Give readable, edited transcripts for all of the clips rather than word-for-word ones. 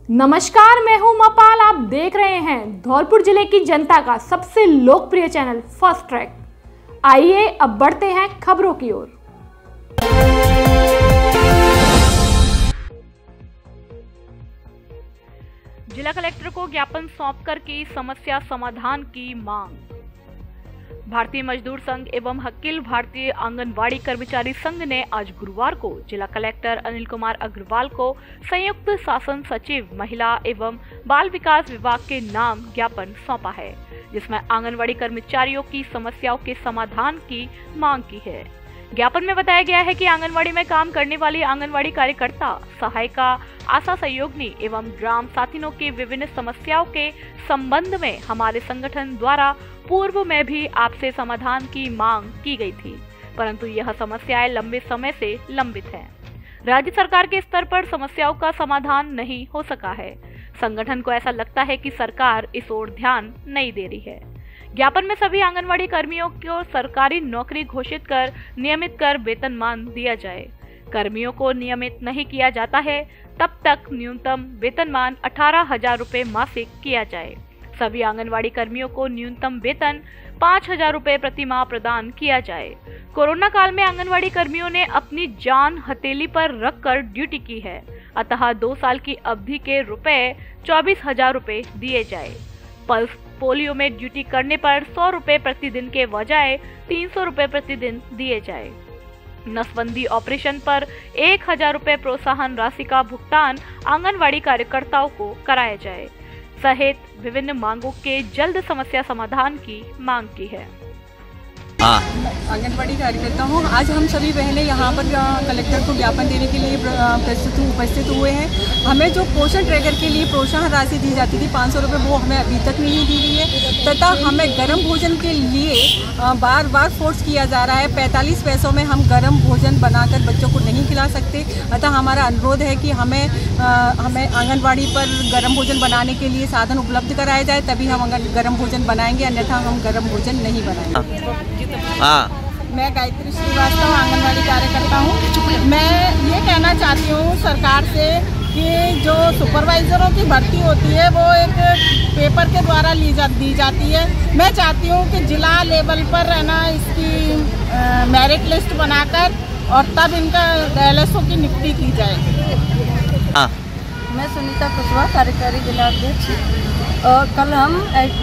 नमस्कार, मैं हूं मपाल। आप देख रहे हैं धौलपुर जिले की जनता का सबसे लोकप्रिय चैनल फर्स्ट ट्रैक। आइए अब बढ़ते हैं खबरों की ओर। जिला कलेक्टर को ज्ञापन सौंपकर की समस्या समाधान की मांग। भारतीय मजदूर संघ एवं अखिल भारतीय आंगनवाड़ी कर्मचारी संघ ने आज गुरुवार को जिला कलेक्टर अनिल कुमार अग्रवाल को संयुक्त शासन सचिव महिला एवं बाल विकास विभाग के नाम ज्ञापन सौंपा है, जिसमें आंगनवाड़ी कर्मचारियों की समस्याओं के समाधान की मांग की है। ज्ञापन में बताया गया है कि आंगनवाड़ी में काम करने वाली आंगनवाड़ी कार्यकर्ता, सहायिका, आशा सहयोगिनी एवं ग्राम साथिनों की विभिन्न समस्याओं के संबंध में हमारे संगठन द्वारा पूर्व में भी आपसे समाधान की मांग की गई थी, परंतु यह समस्याएं लंबे समय से लंबित हैं। राज्य सरकार के स्तर पर समस्याओं का समाधान नहीं हो सका है। संगठन को ऐसा लगता है कि सरकार इस ओर ध्यान नहीं दे रही है। ज्ञापन में सभी आंगनवाड़ी कर्मियों को सरकारी नौकरी घोषित कर नियमित कर वेतनमान दिया जाए। कर्मियों को नियमित नहीं किया जाता है तब तक न्यूनतम वेतनमान 18,000 रुपए मासिक किया जाए। सभी आंगनवाड़ी कर्मियों को न्यूनतम वेतन 5,000 रुपए प्रति माह प्रदान किया जाए। कोरोना काल में आंगनवाड़ी कर्मियों ने अपनी जान हथेली पर रखकर ड्यूटी की है, अतः 2 साल की अवधि के रुपए 24,000 रुपए दिए जाए। पल्स पोलियो में ड्यूटी करने पर 100 रुपए प्रतिदिन के बजाय 300 रुपए प्रतिदिन दिए जाए। नसबंदी ऑपरेशन पर 1,000 रुपए प्रोत्साहन राशि का भुगतान आंगनवाड़ी कार्यकर्ताओं को कराया जाए, सहित विभिन्न मांगों के जल्द समस्या समाधान की मांग की है। आंगनवाड़ी कार्यकर्ता हूँ। आज हम सभी बहनें यहाँ पर कलेक्टर को ज्ञापन देने के लिए उपस्थित हुए हैं। हमें जो पोषण ट्रैकर के लिए प्रोत्साहन राशि दी जाती थी 500 रुपये, वो हमें अभी तक नहीं दी गई है, तथा हमें गर्म भोजन के लिए बार बार फोर्स किया जा रहा है। 45 पैसों में हम गर्म भोजन बनाकर बच्चों को नहीं खिला सकते, अतः हमारा अनुरोध है कि हमें आंगनवाड़ी पर गर्म भोजन बनाने के लिए साधन उपलब्ध कराया जाए, तभी हम गर्म भोजन बनाएंगे, अन्यथा हम गर्म भोजन नहीं बनाएंगे। मैं गायत्री श्रीवास्तव आंगनवाड़ी कार्यकर्ता हूँ। मैं ये कहना चाहती हूँ सरकार से कि जो सुपरवाइजरों की भर्ती होती है वो एक पेपर के द्वारा दी जाती है। मैं चाहती हूँ कि जिला लेवल पर है ना इसकी मेरिट लिस्ट बनाकर और तब इनका LSO की नियुक्ति की जाए। मैं सुनीता कुशवाहा, कार्यकारी जिलाध्यक्ष। और कल हम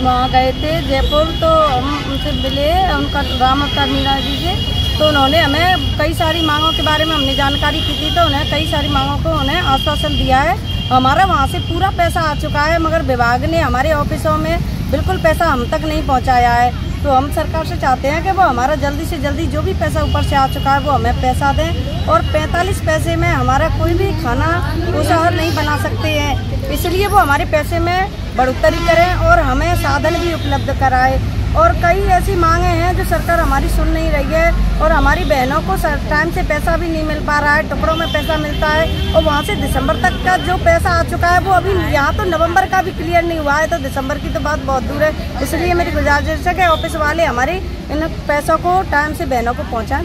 वहाँ गए थे जयपुर, तो हम उनसे मिले, उनका राम अवतार मीणा जी से, तो उन्होंने हमें कई सारी मांगों के बारे में हमने जानकारी की थी, तो उन्हें कई सारी मांगों को उन्हें आश्वासन दिया है। हमारा वहाँ से पूरा पैसा आ चुका है, मगर विभाग ने हमारे ऑफिसों में बिल्कुल पैसा हम तक नहीं पहुँचाया है। तो हम सरकार से चाहते हैं कि वो हमारा जल्दी से जल्दी जो भी पैसा ऊपर से आ चुका है वो हमें पैसा दें, और 45 पैसे में हमारा कोई भी खाना पोषाहार नहीं बना सकते हैं, इसलिए वो हमारे पैसे में बढ़ोतरी करें और हमें साधन भी उपलब्ध कराए। और कई ऐसी मांगे हैं जो सरकार हमारी सुन नहीं रही है, और हमारी बहनों को टाइम से पैसा भी नहीं मिल पा रहा है, टुकड़ों में पैसा मिलता है, और वहाँ से दिसंबर तक का जो पैसा आ चुका है वो अभी यहाँ तो नवंबर का भी क्लियर नहीं हुआ है, तो दिसंबर की तो बात बहुत दूर है। इसलिए मेरी गुजारिश है कि ऑफिस वाले हमारे इन पैसों को टाइम से बहनों को पहुँचाएं।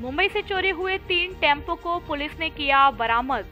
मुंबई से चोरी हुए 3 टेम्पो को पुलिस ने किया बरामद।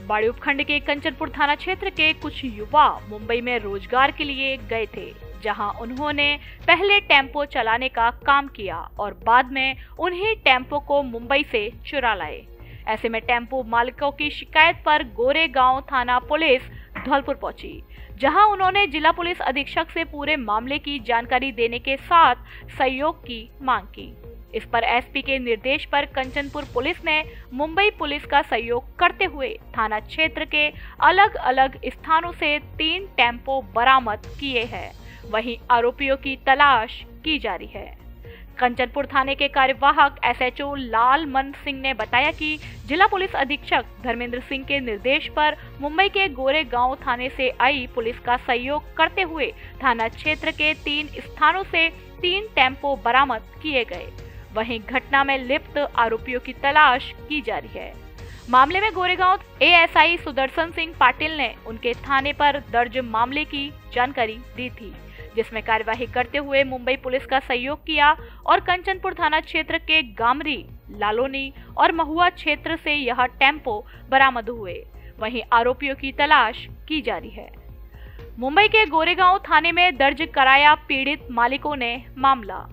बाड़ी उपखंड के कंचनपुर थाना क्षेत्र के कुछ युवा मुंबई में रोजगार के लिए गए थे, जहां उन्होंने पहले टेम्पो चलाने का काम किया और बाद में उन्हीं टेम्पो को मुंबई से चुरा लाए। ऐसे में टेम्पो मालिकों की शिकायत पर गोरेगांव थाना पुलिस धौलपुर पहुंची, जहां उन्होंने जिला पुलिस अधीक्षक से पूरे मामले की जानकारी देने के साथ सहयोग की मांग की। इस पर एसपी के निर्देश पर कंचनपुर पुलिस ने मुंबई पुलिस का सहयोग करते हुए थाना क्षेत्र के अलग अलग स्थानों से 3 टेम्पो बरामद किए हैं। वहीं आरोपियों की तलाश की जा रही है। कंचनपुर थाने के कार्यवाहक SHO लालमन सिंह ने बताया कि जिला पुलिस अधीक्षक धर्मेंद्र सिंह के निर्देश पर मुंबई के गोरेगांव थाने से आई पुलिस का सहयोग करते हुए थाना क्षेत्र के 3 स्थानों से 3 टेम्पो बरामद किए गए। वहीं घटना में लिप्त आरोपियों की तलाश की जा रही है। मामले में गोरेगांव ASI सुदर्शन सिंह पाटिल ने उनके थाने पर दर्ज मामले की जानकारी दी थी, जिसमें कार्यवाही करते हुए मुंबई पुलिस का सहयोग किया और कंचनपुर थाना क्षेत्र के गामरी, लालोनी और महुआ क्षेत्र से यह टेम्पो बरामद हुए। वहीं आरोपियों की तलाश की जा रही है। मुंबई के गोरेगांव थाने में दर्ज कराया पीड़ित मालिकों ने मामला।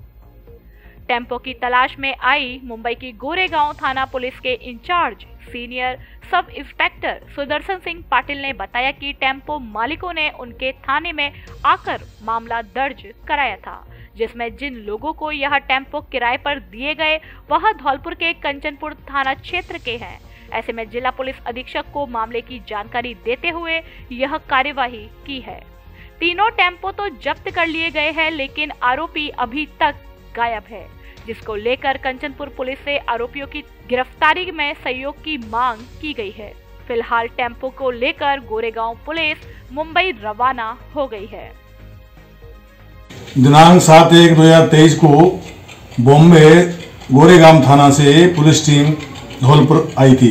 टेम्पो की तलाश में आई मुंबई की गोरेगांव थाना पुलिस के incharge senior sub inspector Sudarshan Singh Patil ने बताया कि टेम्पो मालिकों ने उनके थाने में आकर मामला दर्ज कराया था, जिसमें जिन लोगों को यह टेम्पो किराए पर दिए गए वह धौलपुर के कंचनपुर थाना क्षेत्र के हैं। ऐसे में जिला पुलिस अधीक्षक को मामले की जानकारी देते हुए यह कार्यवाही की है। तीनों टेम्पो तो जब्त कर लिए गए हैं, लेकिन आरोपी अभी तक गायब है, जिसको लेकर कंचनपुर पुलिस से आरोपियों की गिरफ्तारी में सहयोग की मांग की गई है। फिलहाल टेम्पो को लेकर गोरेगांव पुलिस मुंबई रवाना हो गई है। दिनांक 7/1/2023 को बॉम्बे गोरेगांव थाना से पुलिस टीम धौलपुर आई थी।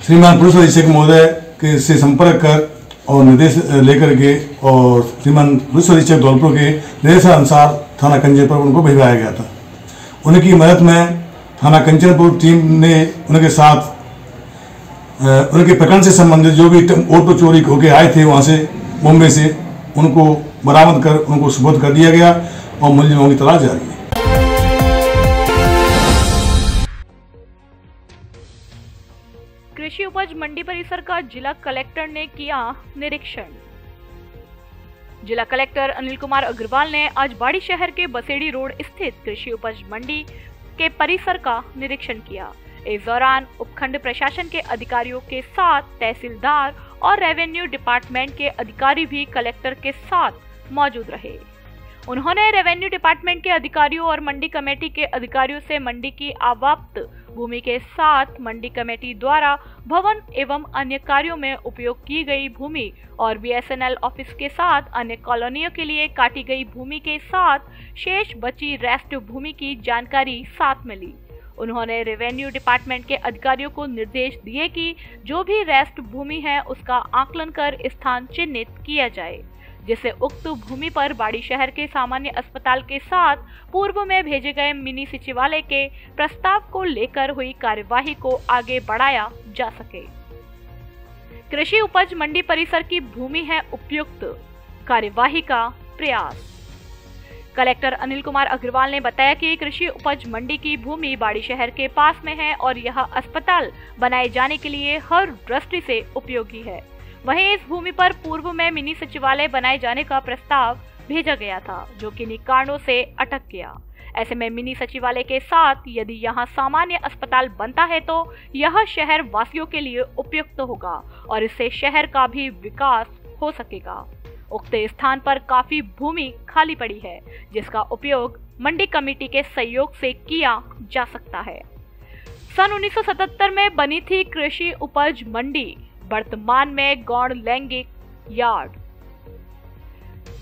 श्रीमान पुलिस अधीक्षक महोदय के से संपर्क कर और निर्देश लेकर के और श्रीमान पुलिस अधीक्षक धौलपुर के निर्देशानुसार थाना कंचनपुर उनको भिजवाया गया था। उनकी मदद में थाना कंचनपुर टीम ने उनके साथ उनके प्रकरण से संबंधित जो भी ऑटो चोरी होके आए थे वहाँ से बॉम्बे से, उनको बरामद कर उनको सुपुर्द कर दिया गया और मुलजिमों की तलाश जारी है। कृषि उपज मंडी परिसर का जिला कलेक्टर ने किया निरीक्षण। जिला कलेक्टर अनिल कुमार अग्रवाल ने आज बाड़ी शहर के बसेड़ी रोड स्थित कृषि उपज मंडी के परिसर का निरीक्षण किया। इस दौरान उपखंड प्रशासन के अधिकारियों के साथ तहसीलदार और रेवेन्यू डिपार्टमेंट के अधिकारी भी कलेक्टर के साथ मौजूद रहे। उन्होंने रेवेन्यू डिपार्टमेंट के अधिकारियों और मंडी कमेटी के अधिकारियों से मंडी की आवाप्त भूमि के साथ मंडी कमेटी द्वारा भवन एवं अन्य कार्यों में उपयोग की गई भूमि और बीएसएनएल ऑफिस के साथ अन्य कॉलोनियों के लिए काटी गई भूमि के साथ शेष बची रेस्ट भूमि की जानकारी साथ मिली। उन्होंने रेवेन्यू डिपार्टमेंट के अधिकारियों को निर्देश दिए कि जो भी रेस्ट भूमि है उसका आकलन कर स्थान चिन्हित किया जाए, जिससे उक्त भूमि पर बाड़ी शहर के सामान्य अस्पताल के साथ पूर्व में भेजे गए मिनी सचिवालय के प्रस्ताव को लेकर हुई कार्यवाही को आगे बढ़ाया जा सके। कृषि उपज मंडी परिसर की भूमि है उपयुक्त, कार्यवाही का प्रयास। कलेक्टर अनिल कुमार अग्रवाल ने बताया कि कृषि उपज मंडी की भूमि बाड़ी शहर के पास में है और यह अस्पताल बनाए जाने के लिए हर दृष्टि से उपयोगी है। वहीं इस भूमि पर पूर्व में मिनी सचिवालय बनाए जाने का प्रस्ताव भेजा गया था, जो किन्हीं कारणों से अटक गया। ऐसे में मिनी सचिवालय के साथ यदि यहां सामान्य अस्पताल बनता है तो यह शहर वासियों के लिए उपयुक्त होगा और इससे शहर का भी विकास हो सकेगा। उक्त स्थान पर काफी भूमि खाली पड़ी है, जिसका उपयोग मंडी कमेटी के सहयोग से किया जा सकता है। सन 1977 में बनी थी कृषि उपज मंडी, वर्तमान में गौण लैंगिक यार्ड।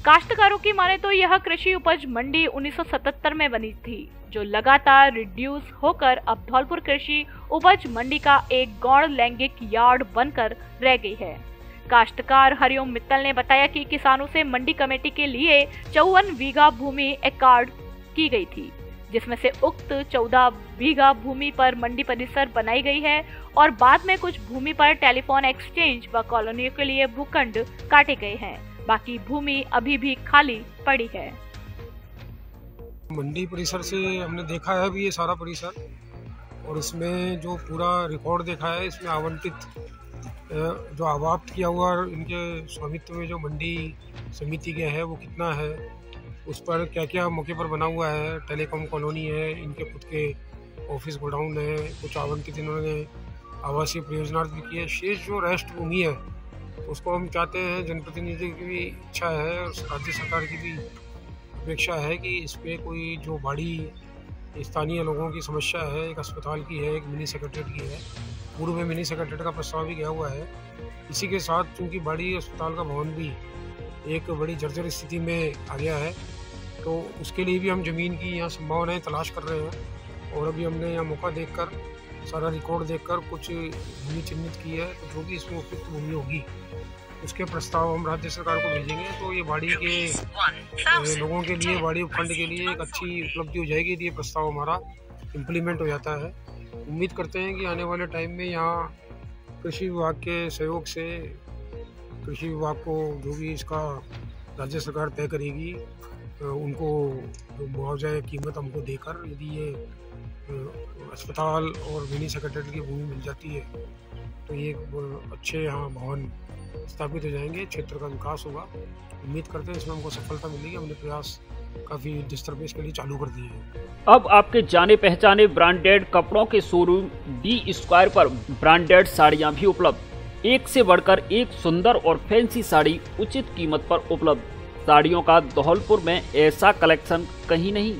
काश्तकारों की माने तो यह कृषि उपज मंडी 1977 में बनी थी, जो लगातार रिड्यूस होकर अब धौलपुर कृषि उपज मंडी का एक गौण लैंगिक यार्ड बनकर रह गई है। काश्तकार हरिओम मित्तल ने बताया कि किसानों से मंडी कमेटी के लिए 54 बीघा भूमि एकॉर्ड की गई थी, जिसमें से उक्त 14 बीघा भूमि पर मंडी परिसर बनाई गई है और बाद में कुछ भूमि पर टेलीफोन एक्सचेंज व कॉलोनियों के लिए भूखंड काटे गए हैं। बाकी भूमि अभी भी खाली पड़ी है। मंडी परिसर से हमने देखा है अभी ये सारा परिसर, और इसमें जो पूरा रिकॉर्ड देखा है, इसमें आवंटित जो आवाप्त किया हुआ इनके स्वामित्व में जो मंडी समिति के है वो कितना है, उस पर क्या क्या मौके पर बना हुआ है। टेलीकॉम कॉलोनी है, इनके खुद के ऑफिस गोडाउन है, कुछ आवंटित इन्होंने आवासीय परियोजनार्थ भी की है। शेष जो रेस्ट भूमि है उसको हम चाहते हैं, जनप्रतिनिधि की भी इच्छा है और राज्य सरकार की भी अपेक्षा है कि इस पर कोई जो बड़ी स्थानीय लोगों की समस्या है, एक अस्पताल की है, एक मिनी सेक्रेटरीट की है, पूर्व में मिनी सेक्रेटरीट का प्रस्ताव भी गया हुआ है। इसी के साथ चूँकि बड़ी अस्पताल का भवन भी एक बड़ी जर्जर स्थिति में आ गया है, तो उसके लिए भी हम ज़मीन की यहाँ संभावनाएं तलाश कर रहे हैं। और अभी हमने यहाँ मौका देखकर, सारा रिकॉर्ड देखकर कुछ भूमि चिन्हित की है, तो जो भी इसमें उपयुक्त भूमि होगी उसके प्रस्ताव हम राज्य सरकार को भेजेंगे, तो ये बाड़ी के लोगों के लिए, बाड़ी उपखंड के लिए एक अच्छी उपलब्धि हो जाएगी यदि ये प्रस्ताव हमारा इम्प्लीमेंट हो जाता है। उम्मीद करते हैं कि आने वाले टाइम में यहाँ कृषि विभाग के सहयोग से कृषि विभाग को जो भी इसका राज्य सरकार तय करेगी उनको जो मुआवजा या कीमत हमको देकर यदि ये अस्पताल और मिनी सेक्रेटरी की भूमि मिल जाती है तो ये अच्छे यहाँ भवन स्थापित हो जाएंगे, क्षेत्र का विकास होगा। उम्मीद करते हैं इसमें हमको सफलता मिलेगी। हमने प्रयास काफ़ी युद्धस्तर पे इसके लिए चालू कर दिए हैं। अब आपके जाने पहचाने ब्रांडेड कपड़ों के शोरूम डी स्क्वायर पर ब्रांडेड साड़ियां भी उपलब्ध। एक से बढ़कर एक सुंदर और फैंसी साड़ी उचित कीमत पर उपलब्ध। साड़ियों का धौलपुर में ऐसा कलेक्शन कहीं नहीं।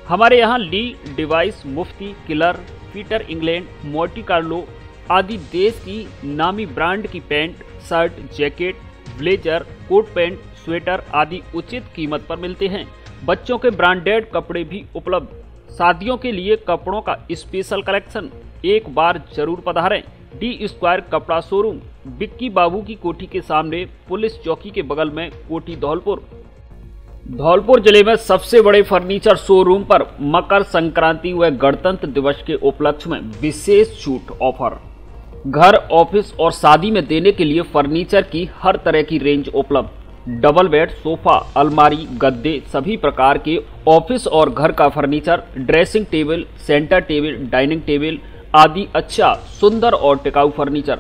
हमारे यहाँ ली, डिवाइस, Mufti, Killer, Peter England, Monte Carlo आदि देश की नामी ब्रांड की pant, shirt, jacket, blazer, coat pant, sweater आदि उचित कीमत पर मिलते हैं। बच्चों के ब्रांडेड कपड़े भी उपलब्ध। शादियों के लिए कपड़ों का स्पेशल कलेक्शन, एक बार जरूर पधारें। डी स्क्वायर कपड़ा शोरूम, बिक्की बाबू की कोठी के सामने, पुलिस चौकी के बगल में, कोठी धौलपुर। धौलपुर जिले में सबसे बड़े फर्नीचर शोरूम पर मकर संक्रांति व गणतंत्र दिवस के उपलक्ष्य में विशेष छूट ऑफर। घर, ऑफिस और शादी में देने के लिए फर्नीचर की हर तरह की रेंज उपलब्ध। डबल बेड, सोफा, अलमारी, गद्दे, सभी प्रकार के ऑफिस और घर का furniture, dressing table, centre table, dining table आदि अच्छा, सुंदर और टिकाऊ फर्नीचर।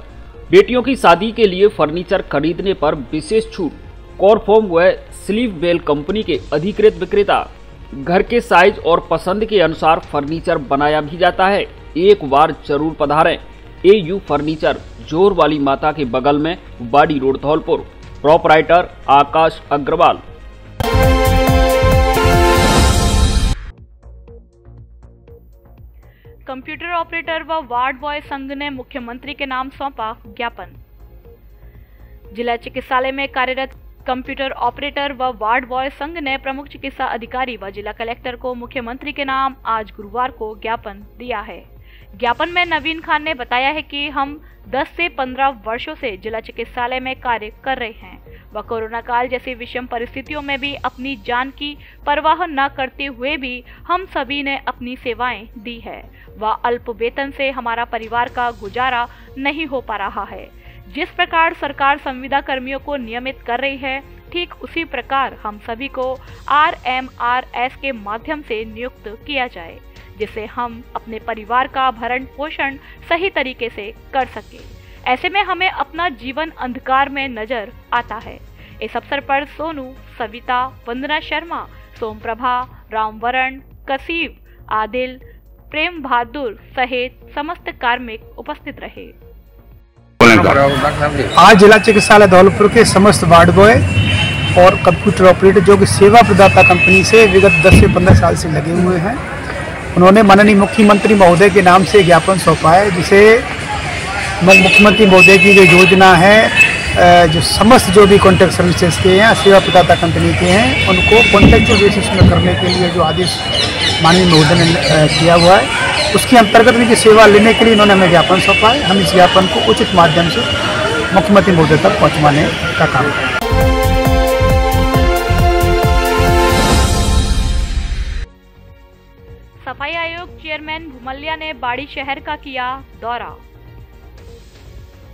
बेटियों की शादी के लिए फर्नीचर खरीदने पर विशेष छूट। कॉरफॉर्म व स्लीव बेल कंपनी के अधिकृत विक्रेता। घर के साइज और पसंद के अनुसार फर्नीचर बनाया भी जाता है। एक बार जरूर पधारें। AU फर्नीचर, जोर वाली माता के बगल में, बाड़ी रोड, धौलपुर। प्रोपराइटर आकाश अग्रवाल। कंप्यूटर ऑपरेटर व वार्ड बॉय संघ ने मुख्यमंत्री के नाम सौंपा ज्ञापन। जिला चिकित्सालय में कार्यरत कंप्यूटर ऑपरेटर व वार्ड बॉय संघ ने प्रमुख चिकित्सा अधिकारी व जिला कलेक्टर को मुख्यमंत्री के नाम आज गुरुवार को ज्ञापन दिया है। ज्ञापन में नवीन खान ने बताया है कि हम 10 से 15 वर्षों से जिला चिकित्सालय में कार्य कर रहे हैं व कोरोना काल जैसी विषम परिस्थितियों में भी अपनी जान की परवाह न करते हुए भी हम सभी ने अपनी सेवाएं दी है व अल्प वेतन से हमारा परिवार का गुजारा नहीं हो पा रहा है। जिस प्रकार सरकार संविदा कर्मियों को नियमित कर रही है, ठीक उसी प्रकार हम सभी को RMRS के माध्यम से नियुक्त किया जाए, जिससे हम अपने परिवार का भरण पोषण सही तरीके से कर सके। ऐसे में हमें अपना जीवन अंधकार में नजर आता है। इस अवसर पर सोनू, सविता, वंदना शर्मा, सोम प्रभा, रामवरण, कसीब, आदिल, प्रेम बहादुर सहित समस्त कार्मिक उपस्थित रहे। आज जिला चिकित्सालय धौलपुर के समस्त वार्ड बॉय और कंप्यूटर ऑपरेटर जो कि सेवा प्रदाता कंपनी से विगत 10 से 15 साल से लगे हुए हैं, उन्होंने माननीय मुख्यमंत्री महोदय के नाम से ज्ञापन सौंपा है, जिसे मुख्यमंत्री महोदय की जो योजना है, जो समस्त जो भी कॉन्ट्रैक्ट सर्विसेज के हैं, सेवा प्रदाता कंपनी के हैं, उनको कॉन्ट्रैक्चुअल बेसिस में करने के लिए जो आदेश माननीय महोदय ने किया हुआ है, उसके अंतर्गत उनकी सेवा लेने के लिए इन्होंने हमें ज्ञापन सौंपा है। हम इस ज्ञापन को उचित माध्यम से मुख्यमंत्री महोदय तक पहुँचवाने का काम करें। सफाई आयोग चेयरमैन भूमलिया ने बाड़ी शहर का किया दौरा।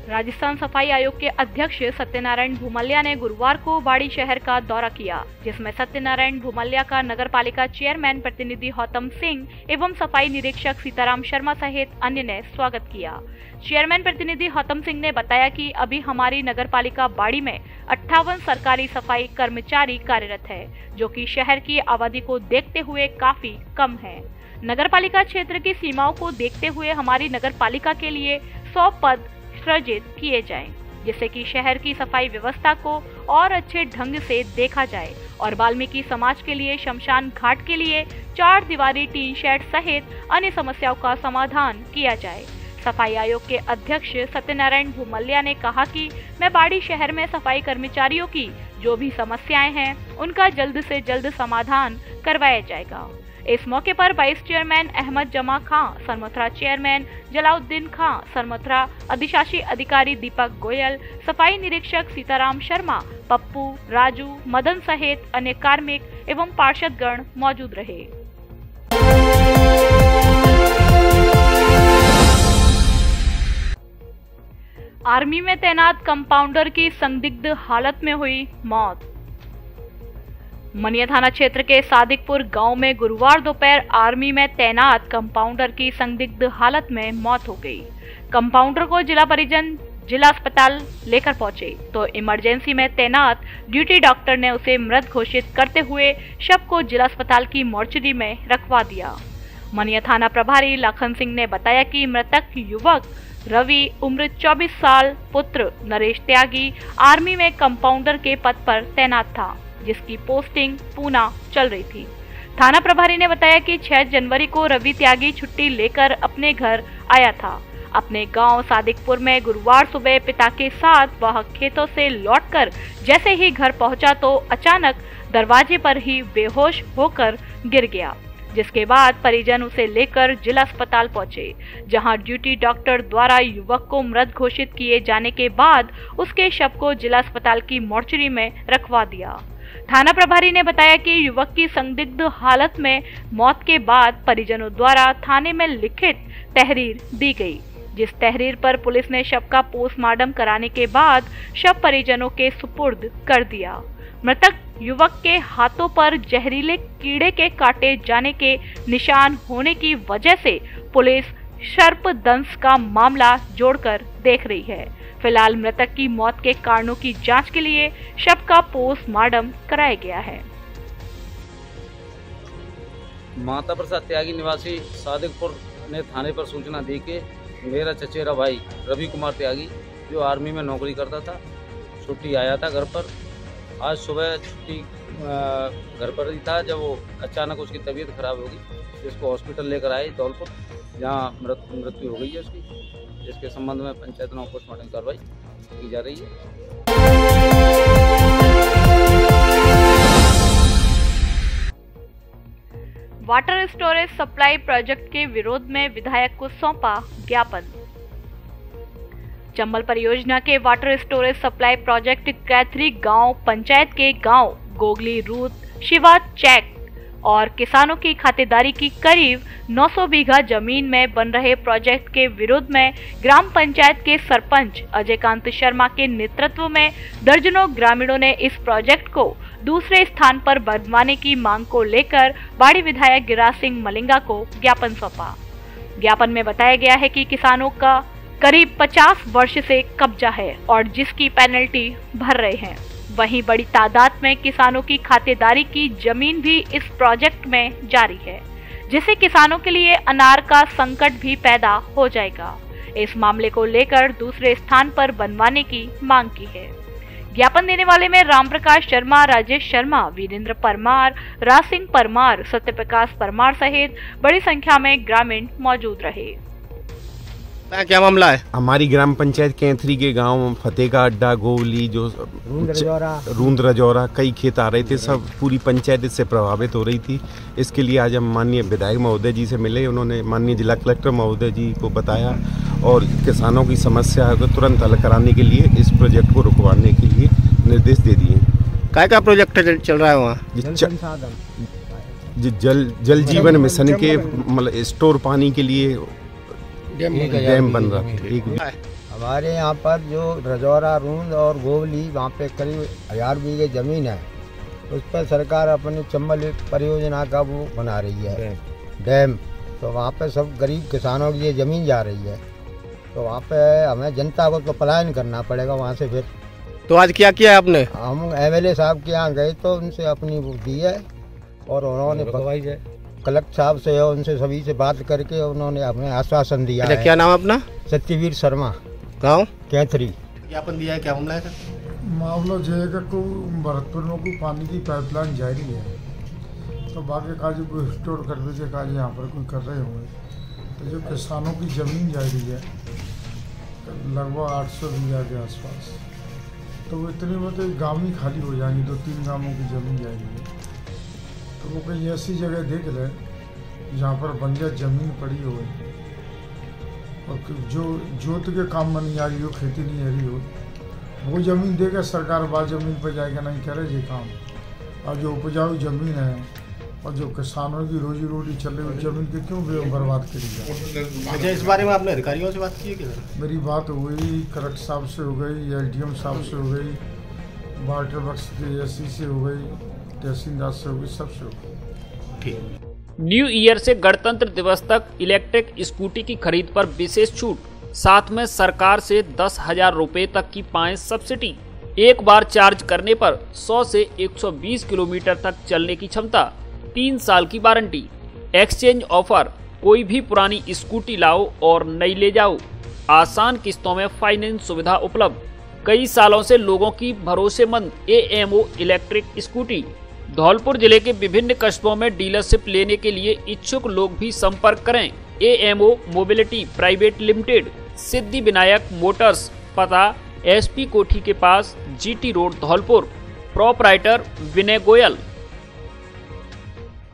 राजस्थान सफाई आयोग के अध्यक्ष सत्यनारायण भूमलिया ने गुरुवार को बाड़ी शहर का दौरा किया, जिसमें सत्यनारायण भूमलिया का नगर पालिका चेयरमैन प्रतिनिधि गौतम सिंह एवं सफाई निरीक्षक सीताराम शर्मा सहित अन्य ने स्वागत किया। चेयरमैन प्रतिनिधि गौतम सिंह ने बताया कि अभी हमारी नगर पालिका बाड़ी में 58 सरकारी सफाई कर्मचारी कार्यरत है, जो कि शहर की आबादी को देखते हुए काफी कम है। नगर पालिका क्षेत्र की सीमाओं को देखते हुए हमारी नगर पालिका के लिए 100 पद सृजित किए जाएं, जिससे कि शहर की सफाई व्यवस्था को और अच्छे ढंग से देखा जाए और वाल्मीकि समाज के लिए शमशान घाट के लिए 4 दीवारी टीन शेड सहित अन्य समस्याओं का समाधान किया जाए। सफाई आयोग के अध्यक्ष सत्यनारायण भूमलिया ने कहा कि मैं बाड़ी शहर में सफाई कर्मचारियों की जो भी समस्याएं हैं, उनका जल्द से जल्द समाधान करवाया जाएगा। इस मौके पर वाइस चेयरमैन अहमद जमा खां, सरमथरा चेयरमैन जलाउद्दीन खां, सरमथरा अधिशासी अधिकारी दीपक गोयल, सफाई निरीक्षक सीताराम शर्मा, पप्पू, राजू, मदन सहित अन्य कार्मिक एवं पार्षदगण मौजूद रहे। आर्मी में तैनात कंपाउंडर की संदिग्ध हालत में हुई मौत। मनिया थाना क्षेत्र के सादिकपुर गांव में गुरुवार दोपहर आर्मी में तैनात कंपाउंडर की संदिग्ध हालत में मौत हो गई। कंपाउंडर को जिला परिजन जिला अस्पताल लेकर पहुंचे तो इमरजेंसी में तैनात ड्यूटी डॉक्टर ने उसे मृत घोषित करते हुए शव को जिला अस्पताल की मोर्चरी में रखवा दिया। मनिया थाना प्रभारी लखन सिंह ने बताया कि मृतक युवक रवि उम्र 24 साल पुत्र नरेश त्यागी आर्मी में कंपाउंडर के पद पर तैनात था, जिसकी पोस्टिंग पूना चल रही थी। थाना प्रभारी ने बताया कि 6 जनवरी को रवि त्यागी छुट्टी लेकर अपने घर आया था। अपने गांव सादिकपुर में गुरुवार सुबह पिता के साथ वह खेतों से लौटकर जैसे ही घर पहुंचा तो अचानक दरवाजे पर ही बेहोश होकर गिर गया, जिसके बाद परिजन उसे लेकर जिला अस्पताल पहुंचे, जहां ड्यूटी डॉक्टर द्वारा युवक को मृत घोषित किए जाने के बाद उसके शव को जिला अस्पताल की मोर्चरी में रखवा दिया। थाना प्रभारी ने बताया कि युवक की संदिग्ध हालत में मौत के बाद परिजनों द्वारा थाने में लिखित तहरीर दी गई, जिस तहरीर पर पुलिस ने शव का पोस्टमार्टम कराने के बाद शव परिजनों के सुपुर्द कर दिया। मृतक युवक के हाथों पर जहरीले कीड़े के काटे जाने के निशान होने की वजह से पुलिस सर्पदंश का मामला जोड़कर देख रही है। फिलहाल मृतक की मौत के कारणों की जांच के लिए शव का पोस्टमार्टम कराया गया है। माता प्रसाद त्यागी निवासी सादिकपुर ने थाने पर सूचना दी कि मेरा चचेरा भाई रवि कुमार त्यागी जो आर्मी में नौकरी करता था, छुट्टी आया था घर पर। आज सुबह छुट्टी घर पर ही था जब वो अचानक उसकी तबीयत खराब होगी, जिसको हॉस्पिटल लेकर आए धौलपुर, जहाँ मृत्यु हो गई है उसकी, जिसके संबंध में पंचायत में पोस्टमार्टम कार्रवाई की जा रही है। वाटर स्टोरेज सप्लाई प्रोजेक्ट के विरोध में विधायक को सौंपा ज्ञापन। चंबल परियोजना के water storage supply project Kaithari गांव पंचायत के गांव गोगली रूद, शिवा चैक और किसानों की खातेदारी की करीब 900 बीघा जमीन में बन रहे प्रोजेक्ट के विरोध में ग्राम पंचायत के सरपंच अजयकांत शर्मा के नेतृत्व में दर्जनों ग्रामीणों ने इस प्रोजेक्ट को दूसरे स्थान पर बनवाने की मांग को लेकर बाड़ी विधायक गिरिराज सिंह मलिंगा को ज्ञापन सौंपा। ज्ञापन में बताया गया है कि किसानों का करीब 50 वर्ष से कब्जा है और जिसकी पेनल्टी भर रहे हैं, वहीं बड़ी तादाद में किसानों की खातेदारी की जमीन भी इस प्रोजेक्ट में जारी है, जिससे किसानों के लिए अनार का संकट भी पैदा हो जाएगा। इस मामले को लेकर दूसरे स्थान पर बनवाने की मांग की है। ज्ञापन देने वाले में रामप्रकाश शर्मा, राजेश शर्मा, वीरेंद्र परमार, राज सिंह परमार, सत्यप्रकाश परमार सहित बड़ी संख्या में ग्रामीण मौजूद रहे। क्या मामला है? हमारी ग्राम पंचायत कैथरी के गांव फतेह का अड्डा, गोवली, जो रूंद रजौरा, कई खेत आ रहे थे, सब पूरी पंचायत इससे प्रभावित हो रही थी। इसके लिए आज हम माननीय विधायक महोदय जी से मिले। उन्होंने माननीय जिला कलेक्टर महोदय जी को बताया और किसानों की समस्या को तुरंत हल कराने के लिए इस प्रोजेक्ट को रुकवाने के लिए निर्देश दे दिए। काय का प्रोजेक्ट चल रहा है वहाँ? जल जीवन मिशन के मतलब स्टोर पानी के लिए डैम बन रहा है। हमारे यहाँ पर जो रजौरा, रूंद और गोवली, वहाँ पे करीब 1000 बीघे जमीन है, उस पर सरकार अपनी चंबल परियोजना का वो बना रही है डैम। तो वहाँ पे सब गरीब किसानों की ये जमीन जा रही है, तो वहाँ पे हमें जनता को तो पलायन करना पड़ेगा वहाँ से। फिर तो आज क्या किया है आपने? हम एमएलए साहब के यहाँ गए तो उनसे अपनी वो दी है और उन्होंने कलेक्टर साहब से और उनसे सभी से बात करके उन्होंने हमें आश्वासन दिया है। क्या नाम अपना? सत्यवीर शर्मा, गांव कैथरी। ज्ञापन दिया है, क्या मामला है? मामला जो है को भरतपुर में कोई पानी की पाइपलाइन जारी है, तो बाकी काज कोई स्टोर करने के काज यहाँ पर कोई कर रहे होंगे। तो जो किसानों की ज़मीन जारी है लगभग 800 बीघा के आसपास, तो वो इतनी मतलब गाँव ही खाली हो जाएंगी, 2-3 गाँवों की ज़मीन जाएगी। तो वो कहीं ऐसी जगह देख लें जहाँ पर बंजर जमीन पड़ी हो और जो जोत के काम में नहीं आ रही हो, खेती नहीं आ रही हो, वो जमीन देकर सरकार बाल जमीन पर जाएगा नहीं करे ये काम। और जो उपजाऊ जमीन है और जो किसानों की रोजी रोटी चले उस जमीन के क्यों बर्बाद करी जाए। अच्छा, इस बारे में आपने अधिकारियों से बात की है क्या? मेरी बात हुई, कलेक्टर साहब से हो गई, एसडीएम साहब से हो गई, वाटर वर्क्स के एससी से हो गई, तहसीलदार से हो गई, सबसे हो गई। ठीक। न्यू ईयर से गणतंत्र दिवस तक इलेक्ट्रिक स्कूटी की खरीद पर विशेष छूट, साथ में सरकार से 10,000 रुपए तक की पाएं सब्सिडी। एक बार चार्ज करने पर 100 से 120 किलोमीटर तक चलने की क्षमता, 3 साल की वारंटी। एक्सचेंज ऑफर, कोई भी पुरानी स्कूटी लाओ और नई ले जाओ। आसान किस्तों में फाइनेंस सुविधा उपलब्ध। कई सालों से लोगों की भरोसेमंद AMO इलेक्ट्रिक स्कूटी। धौलपुर जिले के विभिन्न कस्बों में डीलरशिप लेने के लिए इच्छुक लोग भी संपर्क करें। AMO mobility private limited, Siddhi Vinayak Motors, पता SP कोठी के पास, GT road Dholpur. Proprietor Vinay Goyal.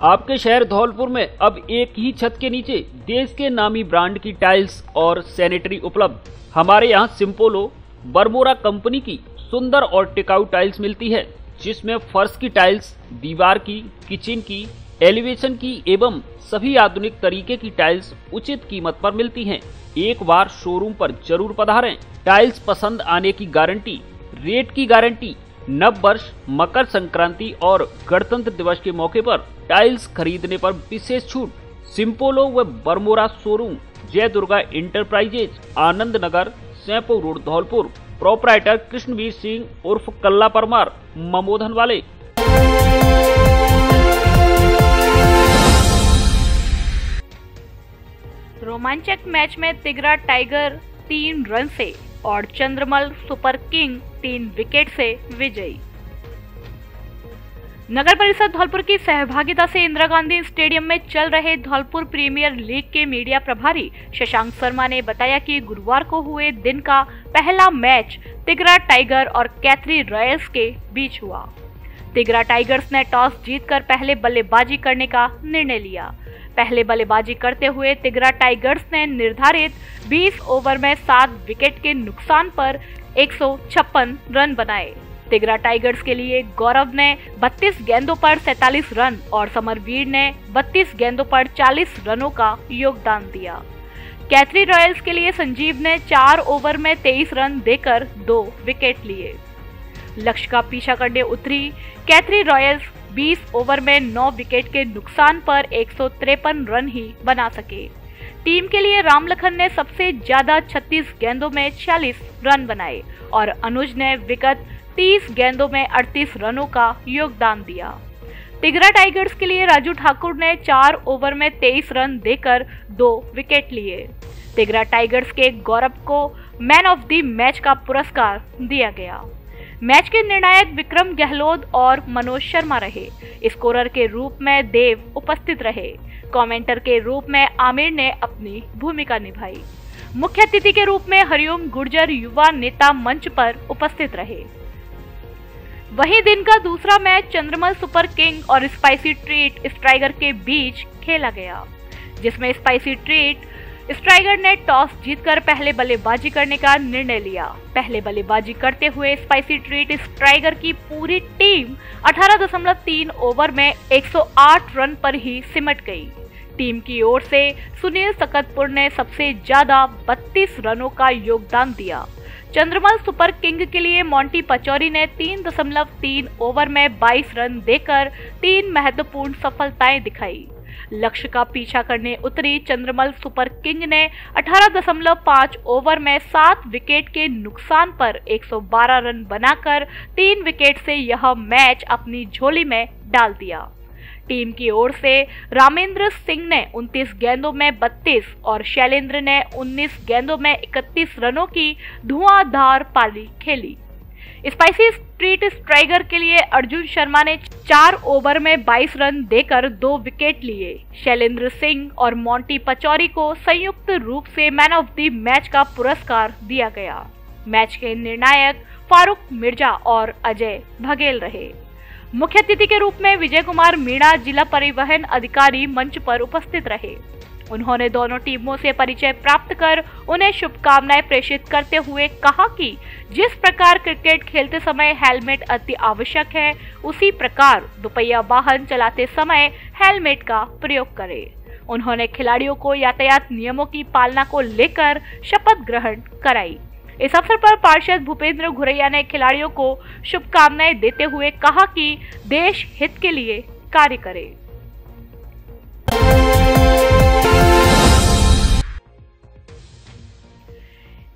आपके शहर धौलपुर में अब एक ही छत के नीचे देश के नामी ब्रांड की टाइल्स और सैनिटरी उपलब्ध। हमारे यहाँ सिम्पोलो बरमोरा कंपनी की सुंदर और टिकाऊ टाइल्स मिलती है, जिसमें फर्श की टाइल्स, दीवार की, किचन की, एलिवेशन की एवं सभी आधुनिक तरीके की टाइल्स उचित कीमत पर मिलती हैं। एक बार शोरूम पर जरूर पधारें। टाइल्स पसंद आने की गारंटी, रेट की गारंटी। नव वर्ष, मकर संक्रांति और गणतंत्र दिवस के मौके पर टाइल्स खरीदने पर विशेष छूट। सिम्पोलो व बरमोरा शोरूम, जय Durga enterprises, Anand Nagar, सैंपो road Dholpur. Proprietor Krishnaveer Singh उर्फ कल्ला परमार, ममोधन वाले। रोमांचक मैच में तिगरा टाइगर 3 रन से और चंद्रमल सुपर किंग 3 विकेट से विजयी। नगर परिषद धौलपुर की सहभागिता से इंदिरा गांधी स्टेडियम में चल रहे धौलपुर प्रीमियर लीग के मीडिया प्रभारी शशांक शर्मा ने बताया कि गुरुवार को हुए दिन का पहला मैच तिगरा टाइगर और कैथरी रॉयल्स के बीच हुआ। तिगरा टाइगर्स ने टॉस जीतकर पहले बल्लेबाजी करने का निर्णय लिया। पहले बल्लेबाजी करते हुए तिगरा टाइगर्स ने निर्धारित 20 ओवर में 7 विकेट के नुकसान पर 156 रन बनाए। तिगरा टाइगर्स के लिए गौरव ने 32 गेंदों पर 47 रन और समरवीर ने 32 गेंदों पर 40 रनों का योगदान दिया। कैथरी रॉयल्स के लिए संजीव ने 4 ओवर में 23 रन देकर 2 विकेट लिए। लक्ष्य का पीछा करने उतरी कैथरी रॉयल्स 20 ओवर में 9 विकेट के नुकसान पर 153 रन ही बना सके। टीम के लिए रामलखन ने सबसे ज्यादा 36 गेंदों में 46 रन बनाए और अनुज ने विगत 30 गेंदों में 38 रनों का योगदान दिया। तिगरा टाइगर्स के लिए राजू ठाकुर ने 4 ओवर में 23 रन देकर 2 विकेट लिए। तिगरा टाइगर्स के गौरव को मैन ऑफ द मैच का पुरस्कार दिया गया। मैच के निर्णायक विक्रम गहलोत और मनोज शर्मा रहे। स्कोरर के रूप में देव उपस्थित रहे। कमेंटर के रूप में आमिर ने अपनी भूमिका निभाई। मुख्य अतिथि के रूप में हरिओम गुर्जर युवा नेता मंच पर उपस्थित रहे। वहीं दिन का दूसरा मैच चंद्रमल सुपर किंग और स्पाइसी ट्रीट स्ट्राइगर के बीच खेला गया, जिसमें स्पाइसी ट्रीट स्ट्राइगर ने टॉस जीतकर पहले बल्लेबाजी करने का निर्णय लिया। पहले बल्लेबाजी करते हुए स्पाइसी ट्रीट स्ट्राइगर की पूरी टीम 18.3 ओवर में 108 रन पर ही सिमट गई। टीम की ओर से सुनील सकतपुर ने सबसे ज्यादा 32 रनों का योगदान दिया। चंद्रमल सुपर किंग के लिए मोंटी पचौरी ने 3.3 ओवर में 22 रन देकर 3 महत्वपूर्ण सफलताएं दिखाई। लक्ष्य का पीछा करने उतरी चंद्रमल सुपर किंग ने 18.5 ओवर में 7 विकेट के नुकसान पर 112 रन बनाकर 3 विकेट से यह मैच अपनी झोली में डाल दिया। टीम की ओर से रामेंद्र सिंह ने 29 गेंदों में 32 और शैलेंद्र ने 19 गेंदों में 31 रनों की धुआंधार पारी खेली। स्पाइसी स्ट्रीट स्ट्राइगर के लिए अर्जुन शर्मा ने 4 ओवर में 22 रन देकर 2 विकेट लिए। शैलेंद्र सिंह और मोंटी पचौरी को संयुक्त रूप से मैन ऑफ द मैच का पुरस्कार दिया गया। मैच के निर्णायक फारूक मिर्जा और अजय बघेल रहे। मुख्य अतिथि के रूप में विजय कुमार मीणा जिला परिवहन अधिकारी मंच पर उपस्थित रहे। उन्होंने दोनों टीमों से परिचय प्राप्त कर उन्हें शुभकामनाएं प्रेषित करते हुए कहा कि जिस प्रकार क्रिकेट खेलते समय हेलमेट अति आवश्यक है, उसी प्रकार दुपहिया वाहन चलाते समय हेलमेट का प्रयोग करें। उन्होंने खिलाड़ियों को यातायात नियमों की पालना को लेकर शपथ ग्रहण कराई। इस अवसर पर पार्षद भूपेंद्र घुरैया ने खिलाड़ियों को शुभकामनाएं देते हुए कहा कि देश हित के लिए कार्य करें।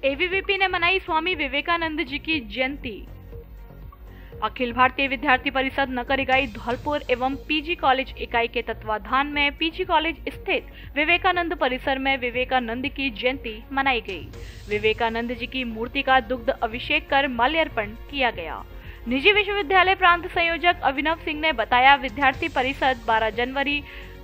एबीवीपी ने मनाई स्वामी विवेकानंद जी की जयंती। अखिल भारतीय विद्यार्थी परिषद नगर इकाई धौलपुर एवं पीजी कॉलेज इकाई के तत्वाधान में पीजी कॉलेज स्थित विवेकानंद परिसर में विवेकानंद की जयंती मनाई गई। विवेकानंद जी की मूर्ति का दुग्ध अभिषेक कर माल्यार्पण किया गया। निजी विश्वविद्यालय प्रांत संयोजक अभिनव सिंह ने बताया, विद्यार्थी परिषद 12 जनवरी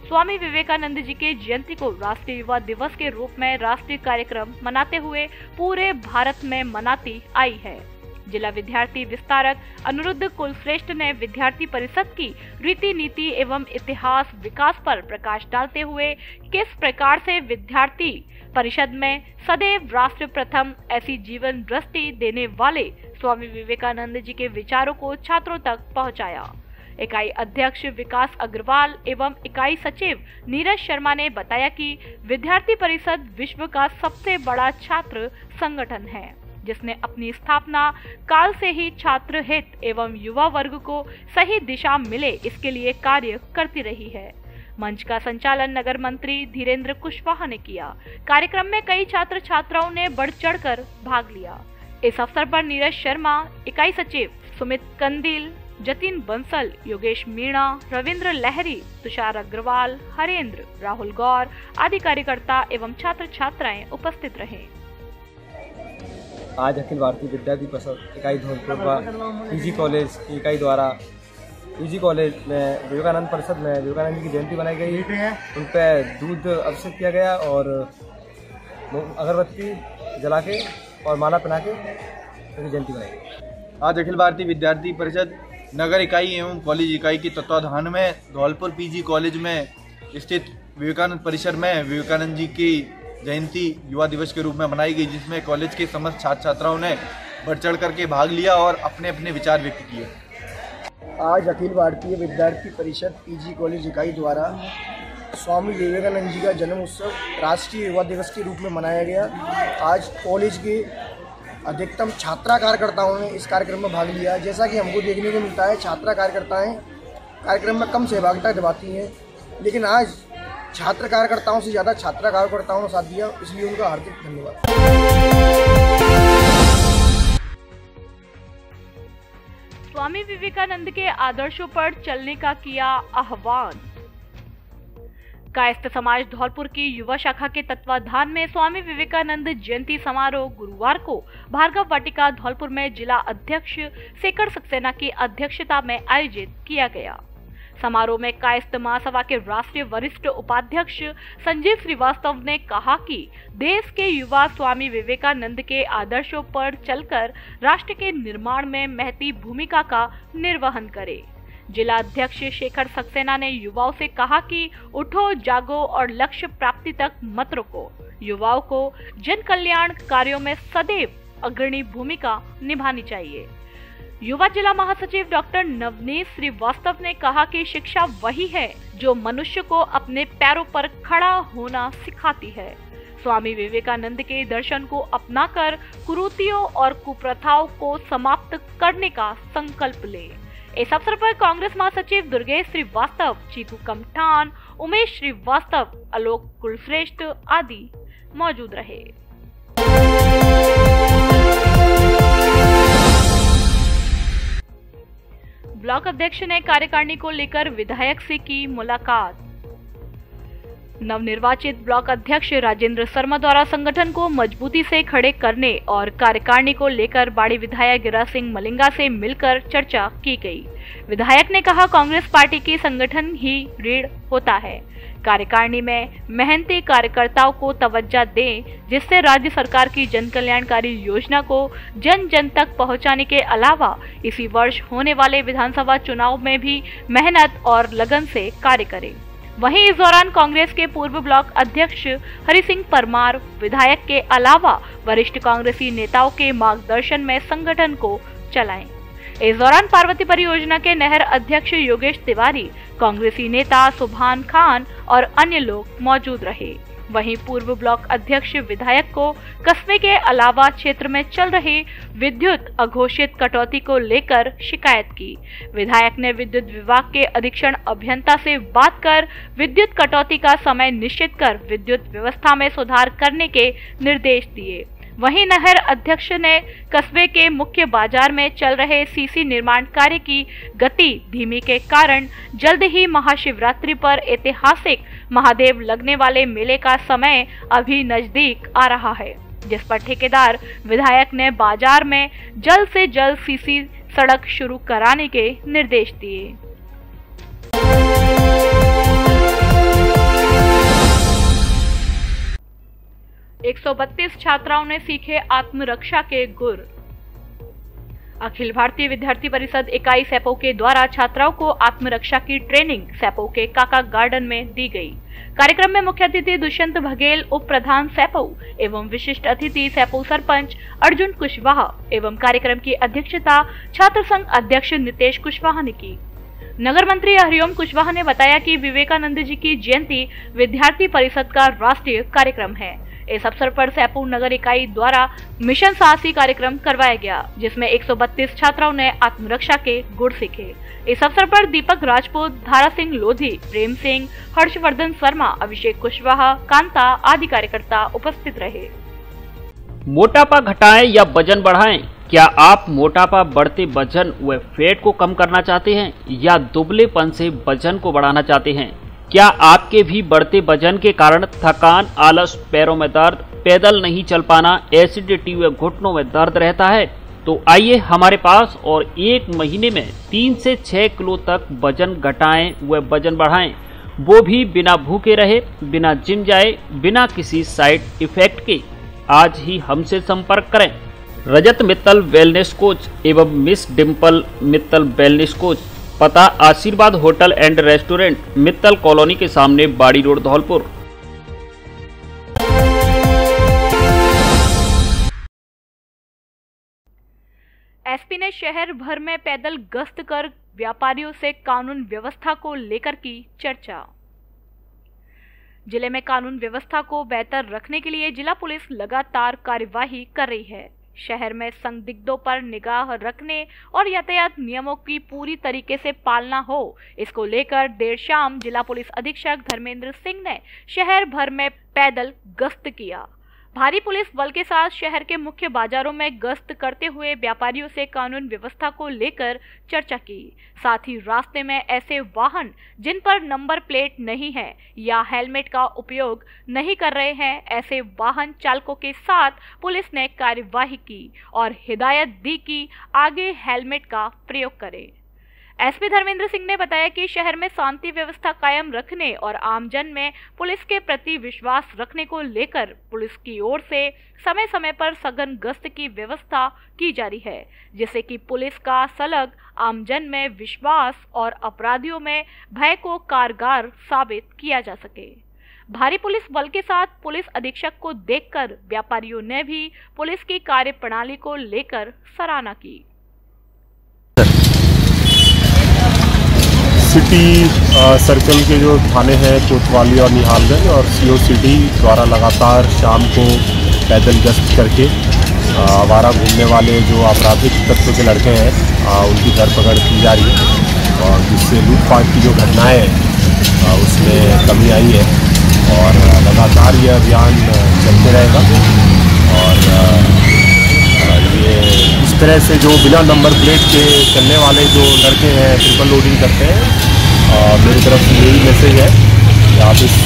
स्वामी विवेकानंद जी के जयंती को राष्ट्रीय युवा दिवस के रूप में राष्ट्रीय कार्यक्रम मनाते हुए पूरे भारत में मनाती आई है। जिला विद्यार्थी विस्तारक अनिरुद्ध कुलश्रेष्ठ ने विद्यार्थी परिषद की रीति नीति एवं इतिहास विकास पर प्रकाश डालते हुए किस प्रकार से विद्यार्थी परिषद में सदैव राष्ट्र प्रथम ऐसी जीवन दृष्टि देने वाले स्वामी विवेकानंद जी के विचारों को छात्रों तक पहुंचाया। इकाई अध्यक्ष विकास अग्रवाल एवं इकाई सचिव नीरज शर्मा ने बताया कि विद्यार्थी परिषद विश्व का सबसे बड़ा छात्र संगठन है, जिसने अपनी स्थापना काल से ही छात्र हित एवं युवा वर्ग को सही दिशा मिले इसके लिए कार्य करती रही है। मंच का संचालन नगर मंत्री धीरेन्द्र कुशवाहा ने किया। कार्यक्रम में कई छात्र छात्राओं ने बढ़ चढ़कर भाग लिया। इस अवसर पर नीरज शर्मा, इकाई सचिव सुमित कंदिल, जतिन बंसल, योगेश मीणा, रविंद्र लहरी, तुषार अग्रवाल, हरेंद्र, राहुल गौर आदि कार्यकर्ता एवं छात्र छात्राएं उपस्थित रहे। आज अखिल भारतीय विद्यार्थी परिषद इकाई धौलपुर व पीजी कॉलेज की इकाई द्वारा पीजी कॉलेज में विवेकानंद परिषद में विवेकानंद जी की जयंती मनाई गई। उन पर दूध अभिषेक किया गया और अगरबत्ती जला के और माला पहना के उनकी जयंती मनाई गई। आज अखिल भारतीय विद्यार्थी परिषद नगर इकाई एवं कॉलेज इकाई के तत्वाधान में धौलपुर पीजी कॉलेज में स्थित विवेकानंद परिसर में विवेकानंद जी की जयंती युवा दिवस के रूप में मनाई गई, जिसमें कॉलेज के समस्त छात्र छात्राओं ने बढ़ चढ़ करके भाग लिया और अपने अपने विचार व्यक्त किए। आज अखिल भारतीय विद्यार्थी परिषद पीजी कॉलेज इकाई द्वारा स्वामी विवेकानंद जी का जन्म उत्सव राष्ट्रीय युवा दिवस के रूप में मनाया गया। आज कॉलेज के अधिकतम छात्रा कार्यकर्ताओं ने इस कार्यक्रम में भाग लिया। जैसा कि हमको देखने को मिलता है, छात्रा कार्यकर्ताएं कार्यक्रम में कम सहभागिता दिखाती हैं, लेकिन आज छात्र कार्यकर्ताओं से ज़्यादा छात्रा कार्यकर्ताओं ने साथ दिया, इसलिए उनका हार्दिक धन्यवाद। स्वामी विवेकानंद के आदर्शों पर चलने का किया आह्वान। कायस्थ समाज धौलपुर की युवा शाखा के तत्वाधान में स्वामी विवेकानंद जयंती समारोह गुरुवार को भार्गव वाटिका धौलपुर में जिला अध्यक्ष शेखर सक्सेना की अध्यक्षता में आयोजित किया गया। समारोह में कायस्थ महासभा के राष्ट्रीय वरिष्ठ उपाध्यक्ष संजीव श्रीवास्तव ने कहा कि देश के युवा स्वामी विवेकानंद के आदर्शों पर चलकर राष्ट्र के निर्माण में महती भूमिका का निर्वहन करें। जिला अध्यक्ष शेखर सक्सेना ने युवाओं से कहा कि उठो, जागो और लक्ष्य प्राप्ति तक मत रुको। युवाओं को जन कल्याण कार्यों में सदैव अग्रणी भूमिका निभानी चाहिए। युवा जिला महासचिव डॉक्टर नवनीत श्रीवास्तव ने कहा कि शिक्षा वही है जो मनुष्य को अपने पैरों पर खड़ा होना सिखाती है। स्वामी विवेकानंद के दर्शन को अपनाकर कुरीतियों और कुप्रथाओं को समाप्त करने का संकल्प ले। इस अवसर पर कांग्रेस महासचिव दुर्गेश श्रीवास्तव, चीकू कमठान, उमेश श्रीवास्तव, आलोक कुलश्रेष्ठ आदि मौजूद रहे। ब्लॉक अध्यक्ष ने कार्यकारिणी को लेकर विधायक से की मुलाकात। नवनिर्वाचित ब्लॉक अध्यक्ष राजेंद्र शर्मा द्वारा संगठन को मजबूती से खड़े करने और कार्यकारिणी को लेकर बाड़ी विधायक गिरा सिंह मलिंगा से मिलकर चर्चा की गई। विधायक ने कहा, कांग्रेस पार्टी की संगठन ही रीढ़ होता है। कार्यकारिणी में मेहनती कार्यकर्ताओं को तवज्जो दें, जिससे राज्य सरकार की जन कल्याणकारी योजना को जन जन तक पहुंचाने के अलावा इसी वर्ष होने वाले विधानसभा चुनाव में भी मेहनत और लगन से कार्य करें। वहीं इस दौरान कांग्रेस के पूर्व ब्लॉक अध्यक्ष हरि सिंह परमार, विधायक के अलावा वरिष्ठ कांग्रेसी नेताओं के मार्गदर्शन में संगठन को चलाएं। इस दौरान पार्वती परियोजना के नहर अध्यक्ष योगेश तिवारी, कांग्रेसी नेता सुभान खान और अन्य लोग मौजूद रहे। वहीं पूर्व ब्लॉक अध्यक्ष विधायक को कस्बे के अलावा क्षेत्र में चल रही विद्युत अघोषित कटौती को लेकर शिकायत की। विधायक ने विद्युत विभाग के अधीक्षण अभियंता से बात कर विद्युत कटौती का समय निश्चित कर विद्युत व्यवस्था में सुधार करने के निर्देश दिए। वहीं नहर अध्यक्ष ने कस्बे के मुख्य बाजार में चल रहे सीसी निर्माण कार्य की गति धीमी के कारण जल्द ही महाशिवरात्रि पर ऐतिहासिक महादेव लगने वाले मेले का समय अभी नजदीक आ रहा है, जिस पर ठेकेदार विधायक ने बाजार में जल्द से जल्द सीसी सड़क शुरू कराने के निर्देश दिए। एक 132 छात्राओं ने सीखे आत्मरक्षा के गुर। अखिल भारतीय विद्यार्थी परिषद इकाई सैपो के द्वारा छात्राओं को आत्मरक्षा की ट्रेनिंग सैपो के काका गार्डन में दी गई। कार्यक्रम में मुख्य अतिथि दुष्यंत बघेल, उप प्रधान सैपो एवं विशिष्ट अतिथि सैपो सरपंच अर्जुन कुशवाहा एवं कार्यक्रम की अध्यक्षता छात्र संघ अध्यक्ष नितेश कुशवाहा ने की। नगर मंत्री हरिओम कुशवाहा ने बताया कि विवेकानंद जी की जयंती विद्यार्थी परिषद का राष्ट्रीय कार्यक्रम है। इस अवसर पर सैपो नगर इकाई द्वारा मिशन साहसी कार्यक्रम करवाया गया, जिसमें 132 छात्राओं ने आत्मरक्षा के गुर सीखे। इस अवसर पर दीपक राजपूत, धारा सिंह लोधी, प्रेम सिंह, हर्षवर्धन शर्मा, अभिषेक कुशवाहा, कांता आदि कार्यकर्ता उपस्थित रहे। मोटापा घटाएं या वजन बढ़ाएं? क्या आप मोटापा, बढ़ते वजन व फैट को कम करना चाहते हैं या दुबलेपन से वजन को बढ़ाना चाहते हैं? क्या आपके भी बढ़ते वजन के कारण थकान, आलस, पैरों में दर्द, पैदल नहीं चल पाना, एसिडिटी व घुटनों में दर्द रहता है? तो आइए हमारे पास और 1 महीने में 3 से 6 किलो तक वजन घटाएं व वजन बढ़ाएं, वो भी बिना भूखे रहे, बिना जिम जाए, बिना किसी साइड इफेक्ट के। आज ही हमसे संपर्क करें। रजत मित्तल वेलनेस कोच एवं miss Dimple Mittal wellness coach, पता आशीर्वाद hotel and restaurant, Mittal colony के सामने, बाड़ी रोड, धौलपुर। एसपी ने शहर भर में पैदल गश्त कर व्यापारियों से कानून व्यवस्था को लेकर की चर्चा। जिले में कानून व्यवस्था को बेहतर रखने के लिए जिला पुलिस लगातार कार्यवाही कर रही है। शहर में संदिग्धों पर निगाह रखने और यातायात नियमों की पूरी तरीके से पालना हो, इसको लेकर देर शाम जिला पुलिस अधीक्षक धर्मेंद्र सिंह ने शहर भर में पैदल गश्त किया। भारी पुलिस बल के साथ शहर के मुख्य बाजारों में गश्त करते हुए व्यापारियों से कानून व्यवस्था को लेकर चर्चा की। साथ ही रास्ते में ऐसे वाहन जिन पर नंबर प्लेट नहीं है या हेलमेट का उपयोग नहीं कर रहे हैं, ऐसे वाहन चालकों के साथ पुलिस ने कार्यवाही की और हिदायत दी कि आगे हेलमेट का प्रयोग करें। एसपी धर्मेंद्र सिंह ने बताया कि शहर में शांति व्यवस्था कायम रखने और आमजन में पुलिस के प्रति विश्वास रखने को लेकर पुलिस की ओर से समय समय पर सघन गश्त की व्यवस्था की जा रही है, जिससे कि पुलिस का सलग आमजन में विश्वास और अपराधियों में भय को कारगर साबित किया जा सके। भारी पुलिस बल के साथ पुलिस अधीक्षक को देखकर व्यापारियों ने भी पुलिस की कार्यप्रणाली को लेकर सराहना की। सिटी सर्कल के जो थाने हैं कोतवाली और निहालगंज और सीओ सिटी द्वारा लगातार शाम को पैदल गश्त करके आवारा घूमने वाले जो आपराधिक तत्व के लड़के हैं उनकी धरपकड़ की जा रही है और जिससे लूटपाट की जो घटनाएं हैं उसमें कमी आई है और लगातार ये अभियान चलते रहेगा। और ये इस तरह से जो बिना नंबर प्लेट के चलने वाले जो लड़के हैं, ट्रिपल लोडिंग करते हैं, मेरी तरफ से यही मैसेज है कि आप इस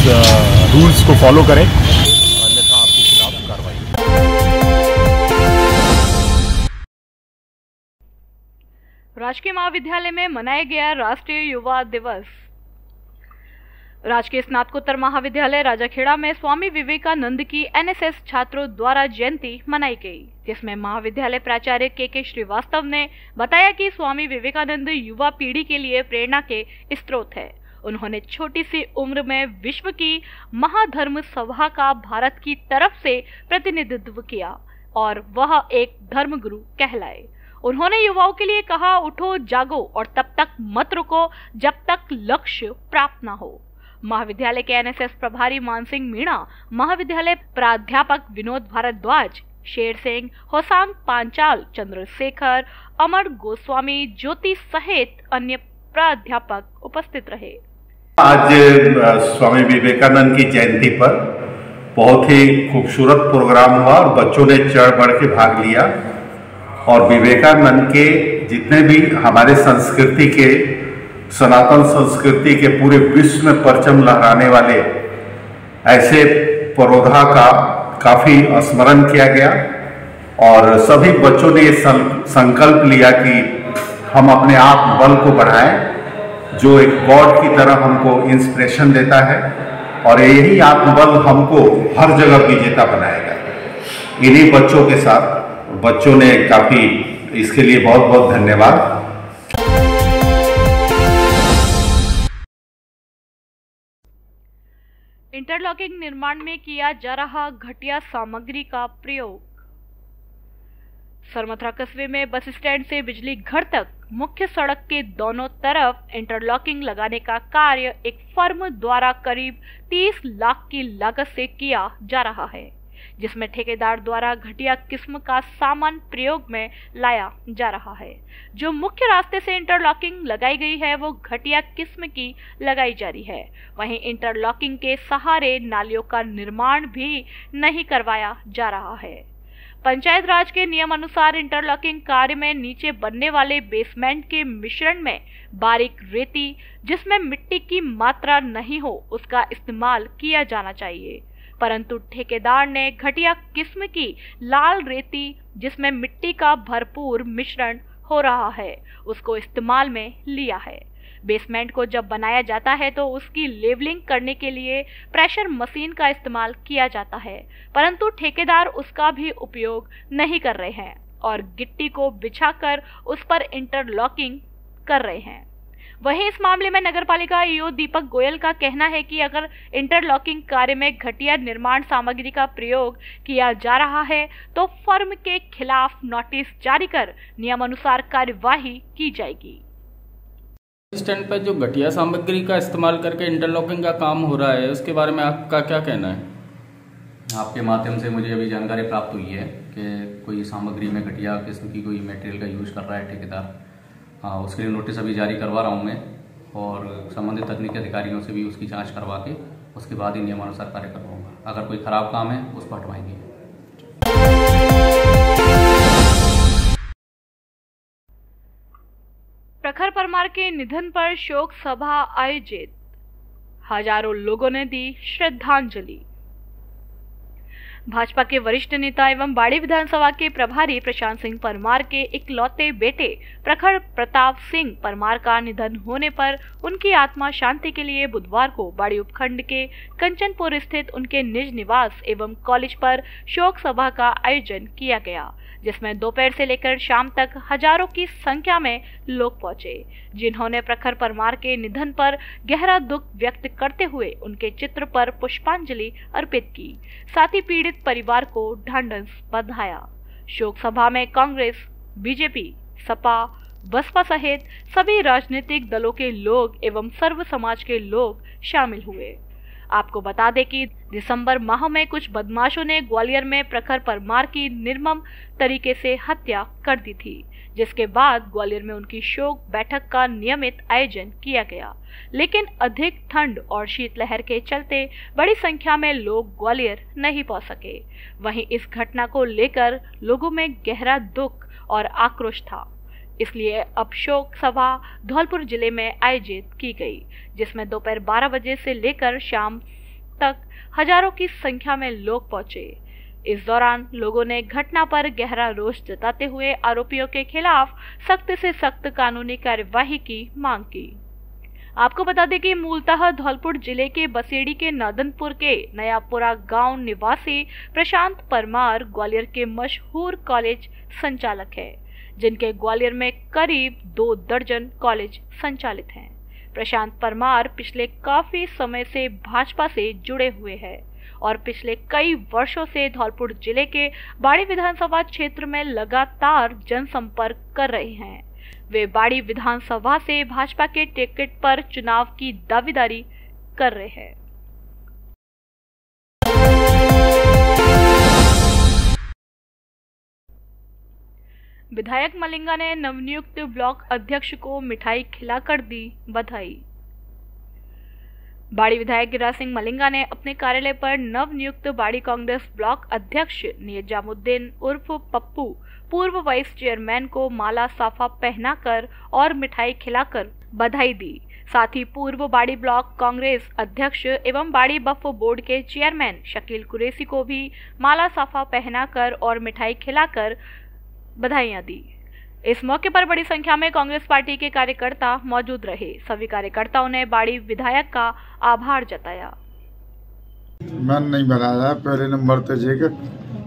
रूल्स को फॉलो करें, अन्यथा आपके खिलाफ कार्रवाई। राजकीय महाविद्यालय में मनाया गया राष्ट्रीय युवा दिवस। राजकीय स्नातकोत्तर महाविद्यालय राजाखेड़ा में स्वामी विवेकानंद की एनएसएस छात्रों द्वारा जयंती मनाई गई, जिसमें महाविद्यालय प्राचार्य के श्रीवास्तव ने बताया कि स्वामी विवेकानंद युवा पीढ़ी के लिए प्रेरणा के स्रोत है। उन्होंने छोटी सी उम्र में विश्व की महाधर्म सभा का भारत की तरफ से प्रतिनिधित्व किया और वह एक धर्मगुरु कहलाए। उन्होंने युवाओं के लिए कहा, उठो जागो और तब तक मत रुको जब तक लक्ष्य प्राप्त न हो। महाविद्यालय के एनएसएस प्रभारी मानसिंह मीणा, महाविद्यालय प्राध्यापक विनोद भारद्वाज, शेर सिंह, होसांग पांचाल, चंद्रशेखर, अमर गोस्वामी, ज्योति सहित अन्य प्राध्यापक उपस्थित रहे। आज स्वामी विवेकानंद की जयंती पर बहुत ही खूबसूरत प्रोग्राम हुआ और बच्चों ने चढ़ बढ़ के भाग लिया और विवेकानंद के जितने भी हमारे संस्कृति के, सनातन संस्कृति के पूरे विश्व में परचम लहराने वाले ऐसे पुरोधा का काफी स्मरण किया गया और सभी बच्चों ने संकल्प लिया कि हम अपने आप बल को बढ़ाएं, जो एक गॉड की तरह हमको इंस्पिरेशन देता है और यही आत्मबल हमको हर जगह विजेता बनाएगा। इन्हीं बच्चों के साथ बच्चों ने काफी, इसके लिए बहुत बहुत धन्यवाद। इंटरलॉकिंग निर्माण में किया जा रहा घटिया सामग्री का प्रयोग। सरमथरा कस्बे में बस स्टैंड से बिजली घर तक मुख्य सड़क के दोनों तरफ इंटरलॉकिंग लगाने का कार्य एक फर्म द्वारा करीब 30 लाख की लागत से किया जा रहा है, जिसमें ठेकेदार द्वारा घटिया किस्म का सामान प्रयोग में लाया जा रहा है। जो मुख्य रास्ते से इंटरलॉकिंग लगाई गई है वो घटिया किस्म की लगाई जा रही है। वहीं इंटरलॉकिंग के सहारे नालियों का निर्माण भी नहीं करवाया जा रहा है। पंचायत राज के नियम अनुसार इंटरलॉकिंग कार्य में नीचे बनने वाले बेसमेंट के मिश्रण में बारीक रेती, जिसमें मिट्टी की मात्रा नहीं हो, उसका इस्तेमाल किया जाना चाहिए, परंतु ठेकेदार ने घटिया किस्म की लाल रेती, जिसमें मिट्टी का भरपूर मिश्रण हो रहा है, उसको इस्तेमाल में लिया है। बेसमेंट को जब बनाया जाता है तो उसकी लेवलिंग करने के लिए प्रेशर मशीन का इस्तेमाल किया जाता है, परंतु ठेकेदार उसका भी उपयोग नहीं कर रहे हैं और गिट्टी को बिछाकर उस पर इंटरलॉकिंग कर रहे हैं। वहीं इस मामले में नगरपालिका ईओ दीपक गोयल का कहना है कि अगर इंटरलॉकिंग कार्य में घटिया निर्माण सामग्री का प्रयोग किया जा रहा है तो फर्म के खिलाफ नोटिस जारी कर नियमानुसार कार्यवाही की जाएगी। स्टैंड पर जो घटिया सामग्री का इस्तेमाल करके इंटरलॉकिंग का काम हो रहा है, उसके बारे में आपका क्या कहना है? आपके माध्यम से मुझे अभी जानकारी प्राप्त हुई है कि कोई सामग्री में घटिया किस्म की कोई मटेरियल का यूज कर रहा है ठेकेदार। उसके लिए नोटिस अभी जारी करवा रहा हूँ मैं और संबंधित तकनीकी अधिकारियों से भी उसकी जांच करवा के उसके बाद ही नियमानुसार कार्य करवाऊंगा। अगर कोई खराब काम है उस पर हटवाएंगे। प्रखर परमार के निधन पर शोक सभा आयोजित, हजारों लोगों ने दी श्रद्धांजलि। भाजपा के वरिष्ठ नेता एवं बाड़ी विधानसभा के प्रभारी प्रशांत सिंह परमार के इकलौते बेटे प्रखर प्रताप सिंह परमार का निधन होने पर उनकी आत्मा शांति के लिए बुधवार को बाड़ी उपखंड के कंचनपुर स्थित उनके निज निवास एवं कॉलेज पर शोक सभा का आयोजन किया गया, जिसमें दोपहर से लेकर शाम तक हजारों की संख्या में लोग पहुंचे, जिन्होंने प्रखर परमार के निधन पर गहरा दुख व्यक्त करते हुए उनके चित्र पर पुष्पांजलि अर्पित की, साथ ही पीड़ित परिवार को ढांढस बंधाया। शोक सभा में कांग्रेस, बीजेपी, सपा, बसपा सहित सभी राजनीतिक दलों के लोग एवं सर्व समाज के लोग शामिल हुए। आपको बता दें कि दिसंबर माह में कुछ बदमाशों ने ग्वालियर में प्रखर परमार की निर्मम तरीके से हत्या कर दी थी, जिसके बाद ग्वालियर में उनकी शोक बैठक का नियमित आयोजन किया गया, लेकिन अधिक ठंड और शीतलहर के चलते बड़ी संख्या में लोग ग्वालियर नहीं पहुंच सके। वहीं इस घटना को लेकर लोगों में गहरा दुख और आक्रोश था, इसलिए अब शोक सभा धौलपुर जिले में आयोजित की गई, जिसमें दोपहर 12 बजे से लेकर शाम तक हजारों की संख्या में लोग पहुंचे। इस दौरान लोगों ने घटना पर गहरा रोष जताते हुए आरोपियों के खिलाफ सख्त से सख्त कानूनी कार्यवाही की मांग की। आपको बता दें कि मूलतः धौलपुर जिले के बसेड़ी के नदनपुर के नयापुरा गांव निवासी प्रशांत परमार ग्वालियर के मशहूर कॉलेज संचालक है, जिनके ग्वालियर में करीब 2 दर्जन कॉलेज संचालित हैं। प्रशांत परमार पिछले काफी समय से भाजपा से जुड़े हुए हैं और पिछले कई वर्षों से धौलपुर जिले के बाड़ी विधानसभा क्षेत्र में लगातार जनसंपर्क कर रहे हैं। वे बाड़ी विधानसभा से भाजपा के टिकट पर चुनाव की दावेदारी कर रहे हैं। विधायक मलिंगा ने नवनियुक्त ब्लॉक अध्यक्ष को मिठाई खिलाकर दी बधाई। बाड़ी विधायक गिरिराज सिंह मलिंगा ने अपने कार्यालय पर नवनियुक्त बाड़ी कांग्रेस ब्लॉक अध्यक्ष निजामुद्दीन उर्फ पप्पू पूर्व वाइस चेयरमैन को माला साफा पहनाकर और मिठाई खिलाकर बधाई दी। साथ ही पूर्व बाड़ी ब्लॉक कांग्रेस अध्यक्ष एवं बाड़ी वक्फ बोर्ड के चेयरमैन शकील कुरैशी को भी माला साफा पहनाकर और मिठाई खिलाकर बधाइयां दी। इस मौके पर बड़ी संख्या में कांग्रेस पार्टी के कार्यकर्ता मौजूद रहे। सभी कार्यकर्ताओं ने बाड़ी विधायक का आभार जताया। मैं नहीं बनाया, पहले नंबर पे जे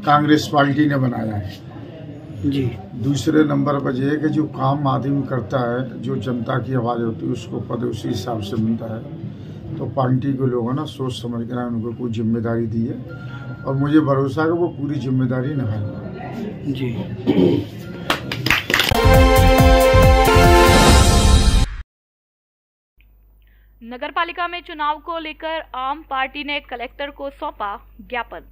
कांग्रेस पार्टी ने बनाया है जी। दूसरे नंबर पर ये है कि जो काम आदमी करता है, जो जनता की आवाज़ होती है, उसको पद उसी हिसाब से मिलता है। तो पार्टी के लोगों ने सोच समझ कर उनको कोई जिम्मेदारी दी है और मुझे भरोसा है कि वो पूरी जिम्मेदारी निभाएंगे जी। नगरपालिका में चुनाव को लेकर आम पार्टी ने कलेक्टर को सौंपा ज्ञापन।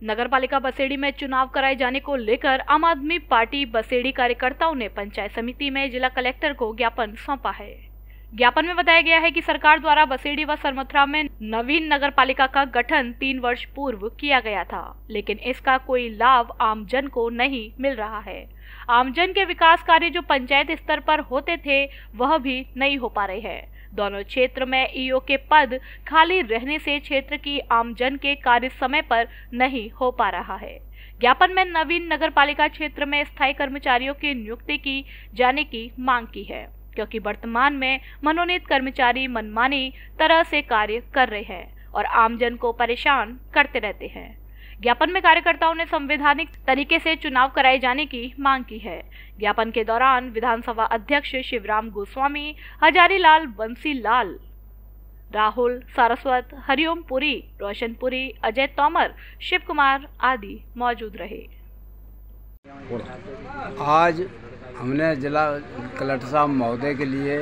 नगरपालिका बसेड़ी में चुनाव कराए जाने को लेकर आम आदमी पार्टी बसेड़ी कार्यकर्ताओं ने पंचायत समिति में जिला कलेक्टर को ज्ञापन सौंपा है। ज्ञापन में बताया गया है कि सरकार द्वारा बसेड़ी व सरमथुरा में नवीन नगरपालिका का गठन 3 वर्ष पूर्व किया गया था, लेकिन इसका कोई लाभ आमजन को नहीं मिल रहा है। आमजन के विकास कार्य जो पंचायत स्तर पर होते थे वह भी नहीं हो पा रहे हैं। दोनों क्षेत्र में ईओ के पद खाली रहने से क्षेत्र की आमजन के कार्य समय पर नहीं हो पा रहा है। ज्ञापन में नवीन नगरपालिका क्षेत्र में स्थायी कर्मचारियों की नियुक्ति की जाने की मांग की है, क्योंकि वर्तमान में मनोनीत कर्मचारी मनमानी तरह से कार्य कर रहे हैं और आमजन को परेशान करते रहते हैं। ज्ञापन में कार्यकर्ताओं ने संवैधानिक तरीके से चुनाव कराए जाने की मांग की है। ज्ञापन के दौरान विधानसभा अध्यक्ष शिवराम गोस्वामी, हजारीलाल, बंसीलाल, राहुल सारस्वत, हरिओम पुरी, रोशन पुरी, अजय तोमर, शिव कुमार आदि मौजूद रहे। आज हमने जिला कलेक्टर साहब महोदय के लिए,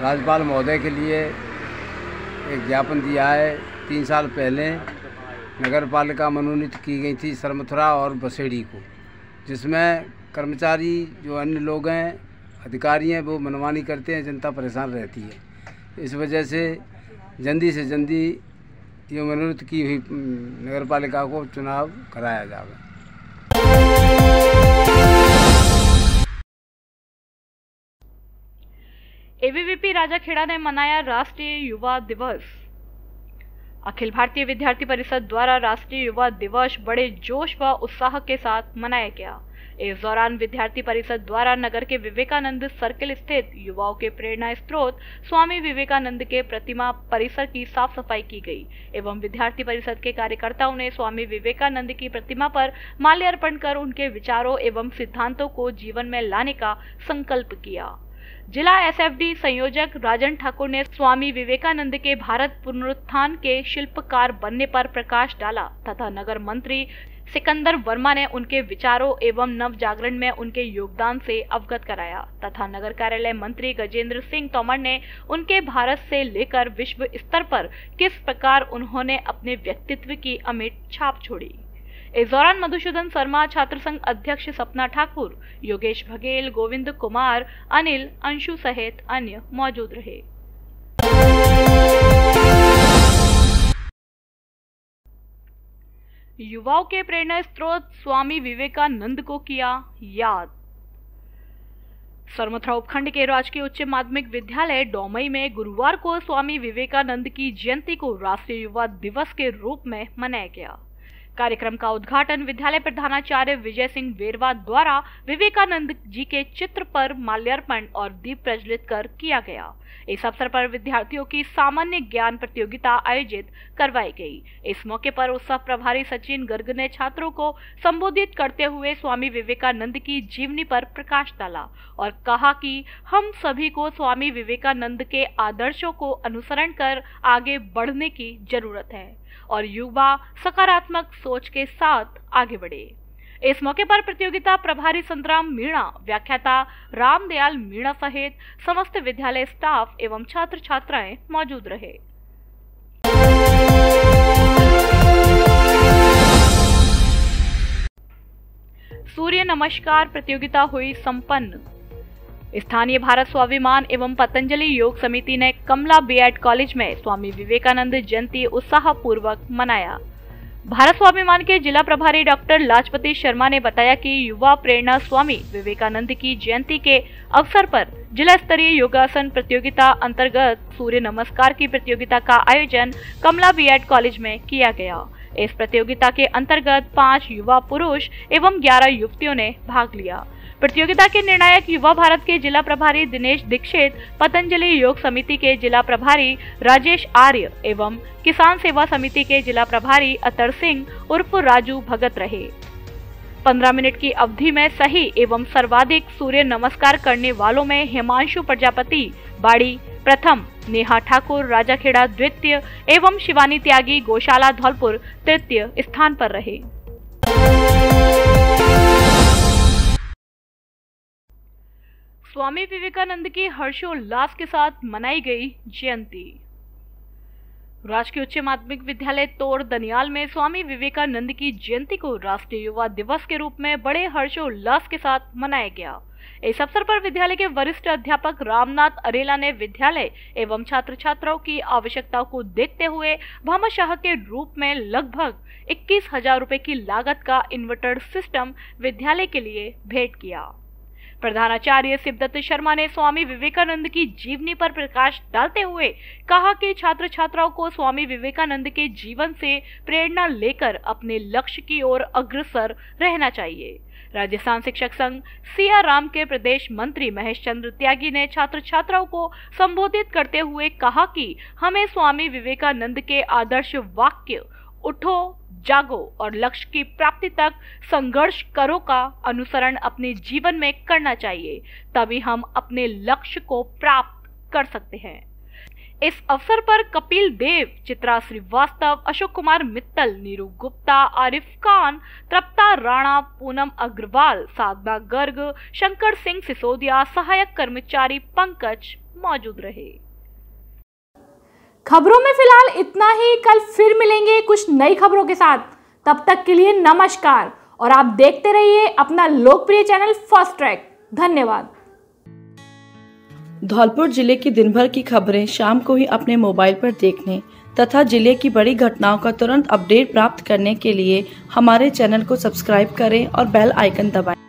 राज्यपाल महोदय के लिए एक ज्ञापन दिया है। 3 साल पहले नगरपालिका मनोनीत की गई थी सरमथुरा और बसेड़ी को, जिसमें कर्मचारी जो अन्य लोग हैं, अधिकारी हैं, वो मनमानी करते हैं, जनता परेशान रहती है। इस वजह से जल्दी से जल्दी ये मनोनीत की हुई नगरपालिका को चुनाव कराया जाए। एबीवीपी राजाखेड़ा ने मनाया राष्ट्रीय युवा दिवस। अखिल भारतीय विद्यार्थी परिषद द्वारा राष्ट्रीय युवा दिवस बड़े जोश व उत्साह के साथ मनाया गया। इस दौरान विद्यार्थी परिषद द्वारा नगर के विवेकानंद सर्किल स्थित युवाओं के प्रेरणा स्रोत स्वामी विवेकानंद के प्रतिमा परिसर की साफ सफाई की गई एवं विद्यार्थी परिषद के कार्यकर्ताओं ने स्वामी विवेकानंद की प्रतिमा पर माल्यार्पण कर उनके विचारों एवं सिद्धांतों को जीवन में लाने का संकल्प किया। जिला एसएफडी संयोजक राजन ठाकुर ने स्वामी विवेकानंद के भारत पुनरुत्थान के शिल्पकार बनने पर प्रकाश डाला तथा नगर मंत्री सिकंदर वर्मा ने उनके विचारों एवं नव जागरण में उनके योगदान से अवगत कराया तथा नगर कार्यालय मंत्री गजेंद्र सिंह तोमर ने उनके भारत से लेकर विश्व स्तर पर किस प्रकार उन्होंने अपने व्यक्तित्व की अमिट छाप छोड़ी। इस दौरान मधुसूदन शर्मा, छात्र संघ अध्यक्ष सपना ठाकुर, योगेश बघेल, गोविंद कुमार, अनिल, अंशु सहित अन्य मौजूद रहे। युवाओं के प्रेरणा स्रोत स्वामी विवेकानंद को किया याद। सरमथुरा उपखंड के राजकीय उच्च माध्यमिक विद्यालय डोमई में गुरुवार को स्वामी विवेकानंद की जयंती को राष्ट्रीय युवा दिवस के रूप में मनाया गया। कार्यक्रम का उद्घाटन विद्यालय प्रधानाचार्य विजय सिंह वेरवा द्वारा विवेकानंद जी के चित्र पर माल्यार्पण और दीप प्रज्वलित कर किया गया। इस अवसर पर विद्यार्थियों की सामान्य ज्ञान प्रतियोगिता आयोजित करवाई गई। इस मौके पर उत्सव प्रभारी सचिन गर्ग ने छात्रों को संबोधित करते हुए स्वामी विवेकानंद की जीवनी पर प्रकाश डाला और कहा कि हम सभी को स्वामी विवेकानंद के आदर्शों को अनुसरण कर आगे बढ़ने की जरूरत है और युवा सकारात्मक सोच के साथ आगे बढ़े। इस मौके पर प्रतियोगिता प्रभारी संतराम मीणा, व्याख्याता रामदयाल मीणा सहित समस्त विद्यालय स्टाफ एवं छात्र छात्राएं मौजूद रहे। सूर्य नमस्कार प्रतियोगिता हुई संपन्न। स्थानीय भारत स्वाभिमान एवं पतंजलि योग समिति ने कमला बीएड कॉलेज में स्वामी विवेकानंद जयंती उत्साहपूर्वक मनाया। भारत स्वाभिमान के जिला प्रभारी डॉक्टर लाजपति शर्मा ने बताया कि युवा प्रेरणा स्वामी विवेकानंद की जयंती के अवसर पर जिला स्तरीय योगासन प्रतियोगिता अंतर्गत सूर्य नमस्कार की प्रतियोगिता का आयोजन कमला बीएड कॉलेज में किया गया। इस प्रतियोगिता के अंतर्गत 5 युवा पुरुष एवं 11 युवतियों ने भाग लिया। प्रतियोगिता के निर्णायक युवा भारत के जिला प्रभारी दिनेश दीक्षित, पतंजलि योग समिति के जिला प्रभारी राजेश आर्य एवं किसान सेवा समिति के जिला प्रभारी अतर सिंह उर्फ राजू भगत रहे। 15 मिनट की अवधि में सही एवं सर्वाधिक सूर्य नमस्कार करने वालों में हिमांशु प्रजापति बाड़ी प्रथम, नेहा ठाकुर राजाखेड़ा द्वितीय एवं शिवानी त्यागी गौशाला धौलपुर तृतीय स्थान पर रहे। स्वामी विवेकानंद की हर्षोल्लास के साथ मनाई गई जयंती। राजकीय उच्च माध्यमिक विद्यालय तोड़ दनियाल में स्वामी विवेकानंद की जयंती को राष्ट्रीय युवा दिवस के रूप में बड़े हर्षोल्लास के साथ मनाया गया। इस अवसर पर विद्यालय के वरिष्ठ अध्यापक रामनाथ अरेला ने विद्यालय एवं छात्र छात्राओं की आवश्यकताओं को देखते हुए भामाशाह के रूप में लगभग 21,000 रुपए की लागत का इन्वर्टर सिस्टम विद्यालय के लिए भेंट किया। प्रधानाचार्य शिवदत्त शर्मा ने स्वामी विवेकानंद की जीवनी पर प्रकाश डालते हुए कहा कि छात्र छात्राओं को स्वामी विवेकानंद के जीवन से प्रेरणा लेकर अपने लक्ष्य की ओर अग्रसर रहना चाहिए। राजस्थान शिक्षक संघ सियाराम के प्रदेश मंत्री महेश चंद्र त्यागी ने छात्र छात्राओं को संबोधित करते हुए कहा कि हमें स्वामी विवेकानंद के आदर्श वाक्य उठो, जागो और लक्ष्य की प्राप्ति तक संघर्ष करो का अनुसरण अपने जीवन में करना चाहिए, तभी हम अपने लक्ष्य को प्राप्त कर सकते हैं। इस अवसर पर कपिल देव, चित्रा श्रीवास्तव, अशोक कुमार मित्तल, नीरू गुप्ता, आरिफ खान, तृप्ता राणा, पूनम अग्रवाल, साधना गर्ग, शंकर सिंह सिसोदिया, सहायक कर्मचारी पंकज मौजूद रहे। खबरों में फिलहाल इतना ही। कल फिर मिलेंगे कुछ नई खबरों के साथ। तब तक के लिए नमस्कार और आप देखते रहिए अपना लोकप्रिय चैनल फर्स्ट ट्रैक। धन्यवाद। धौलपुर जिले की दिन भर की खबरें शाम को ही अपने मोबाइल पर देखने तथा जिले की बड़ी घटनाओं का तुरंत अपडेट प्राप्त करने के लिए हमारे चैनल को सब्सक्राइब करें और बेल आइकन दबाएं।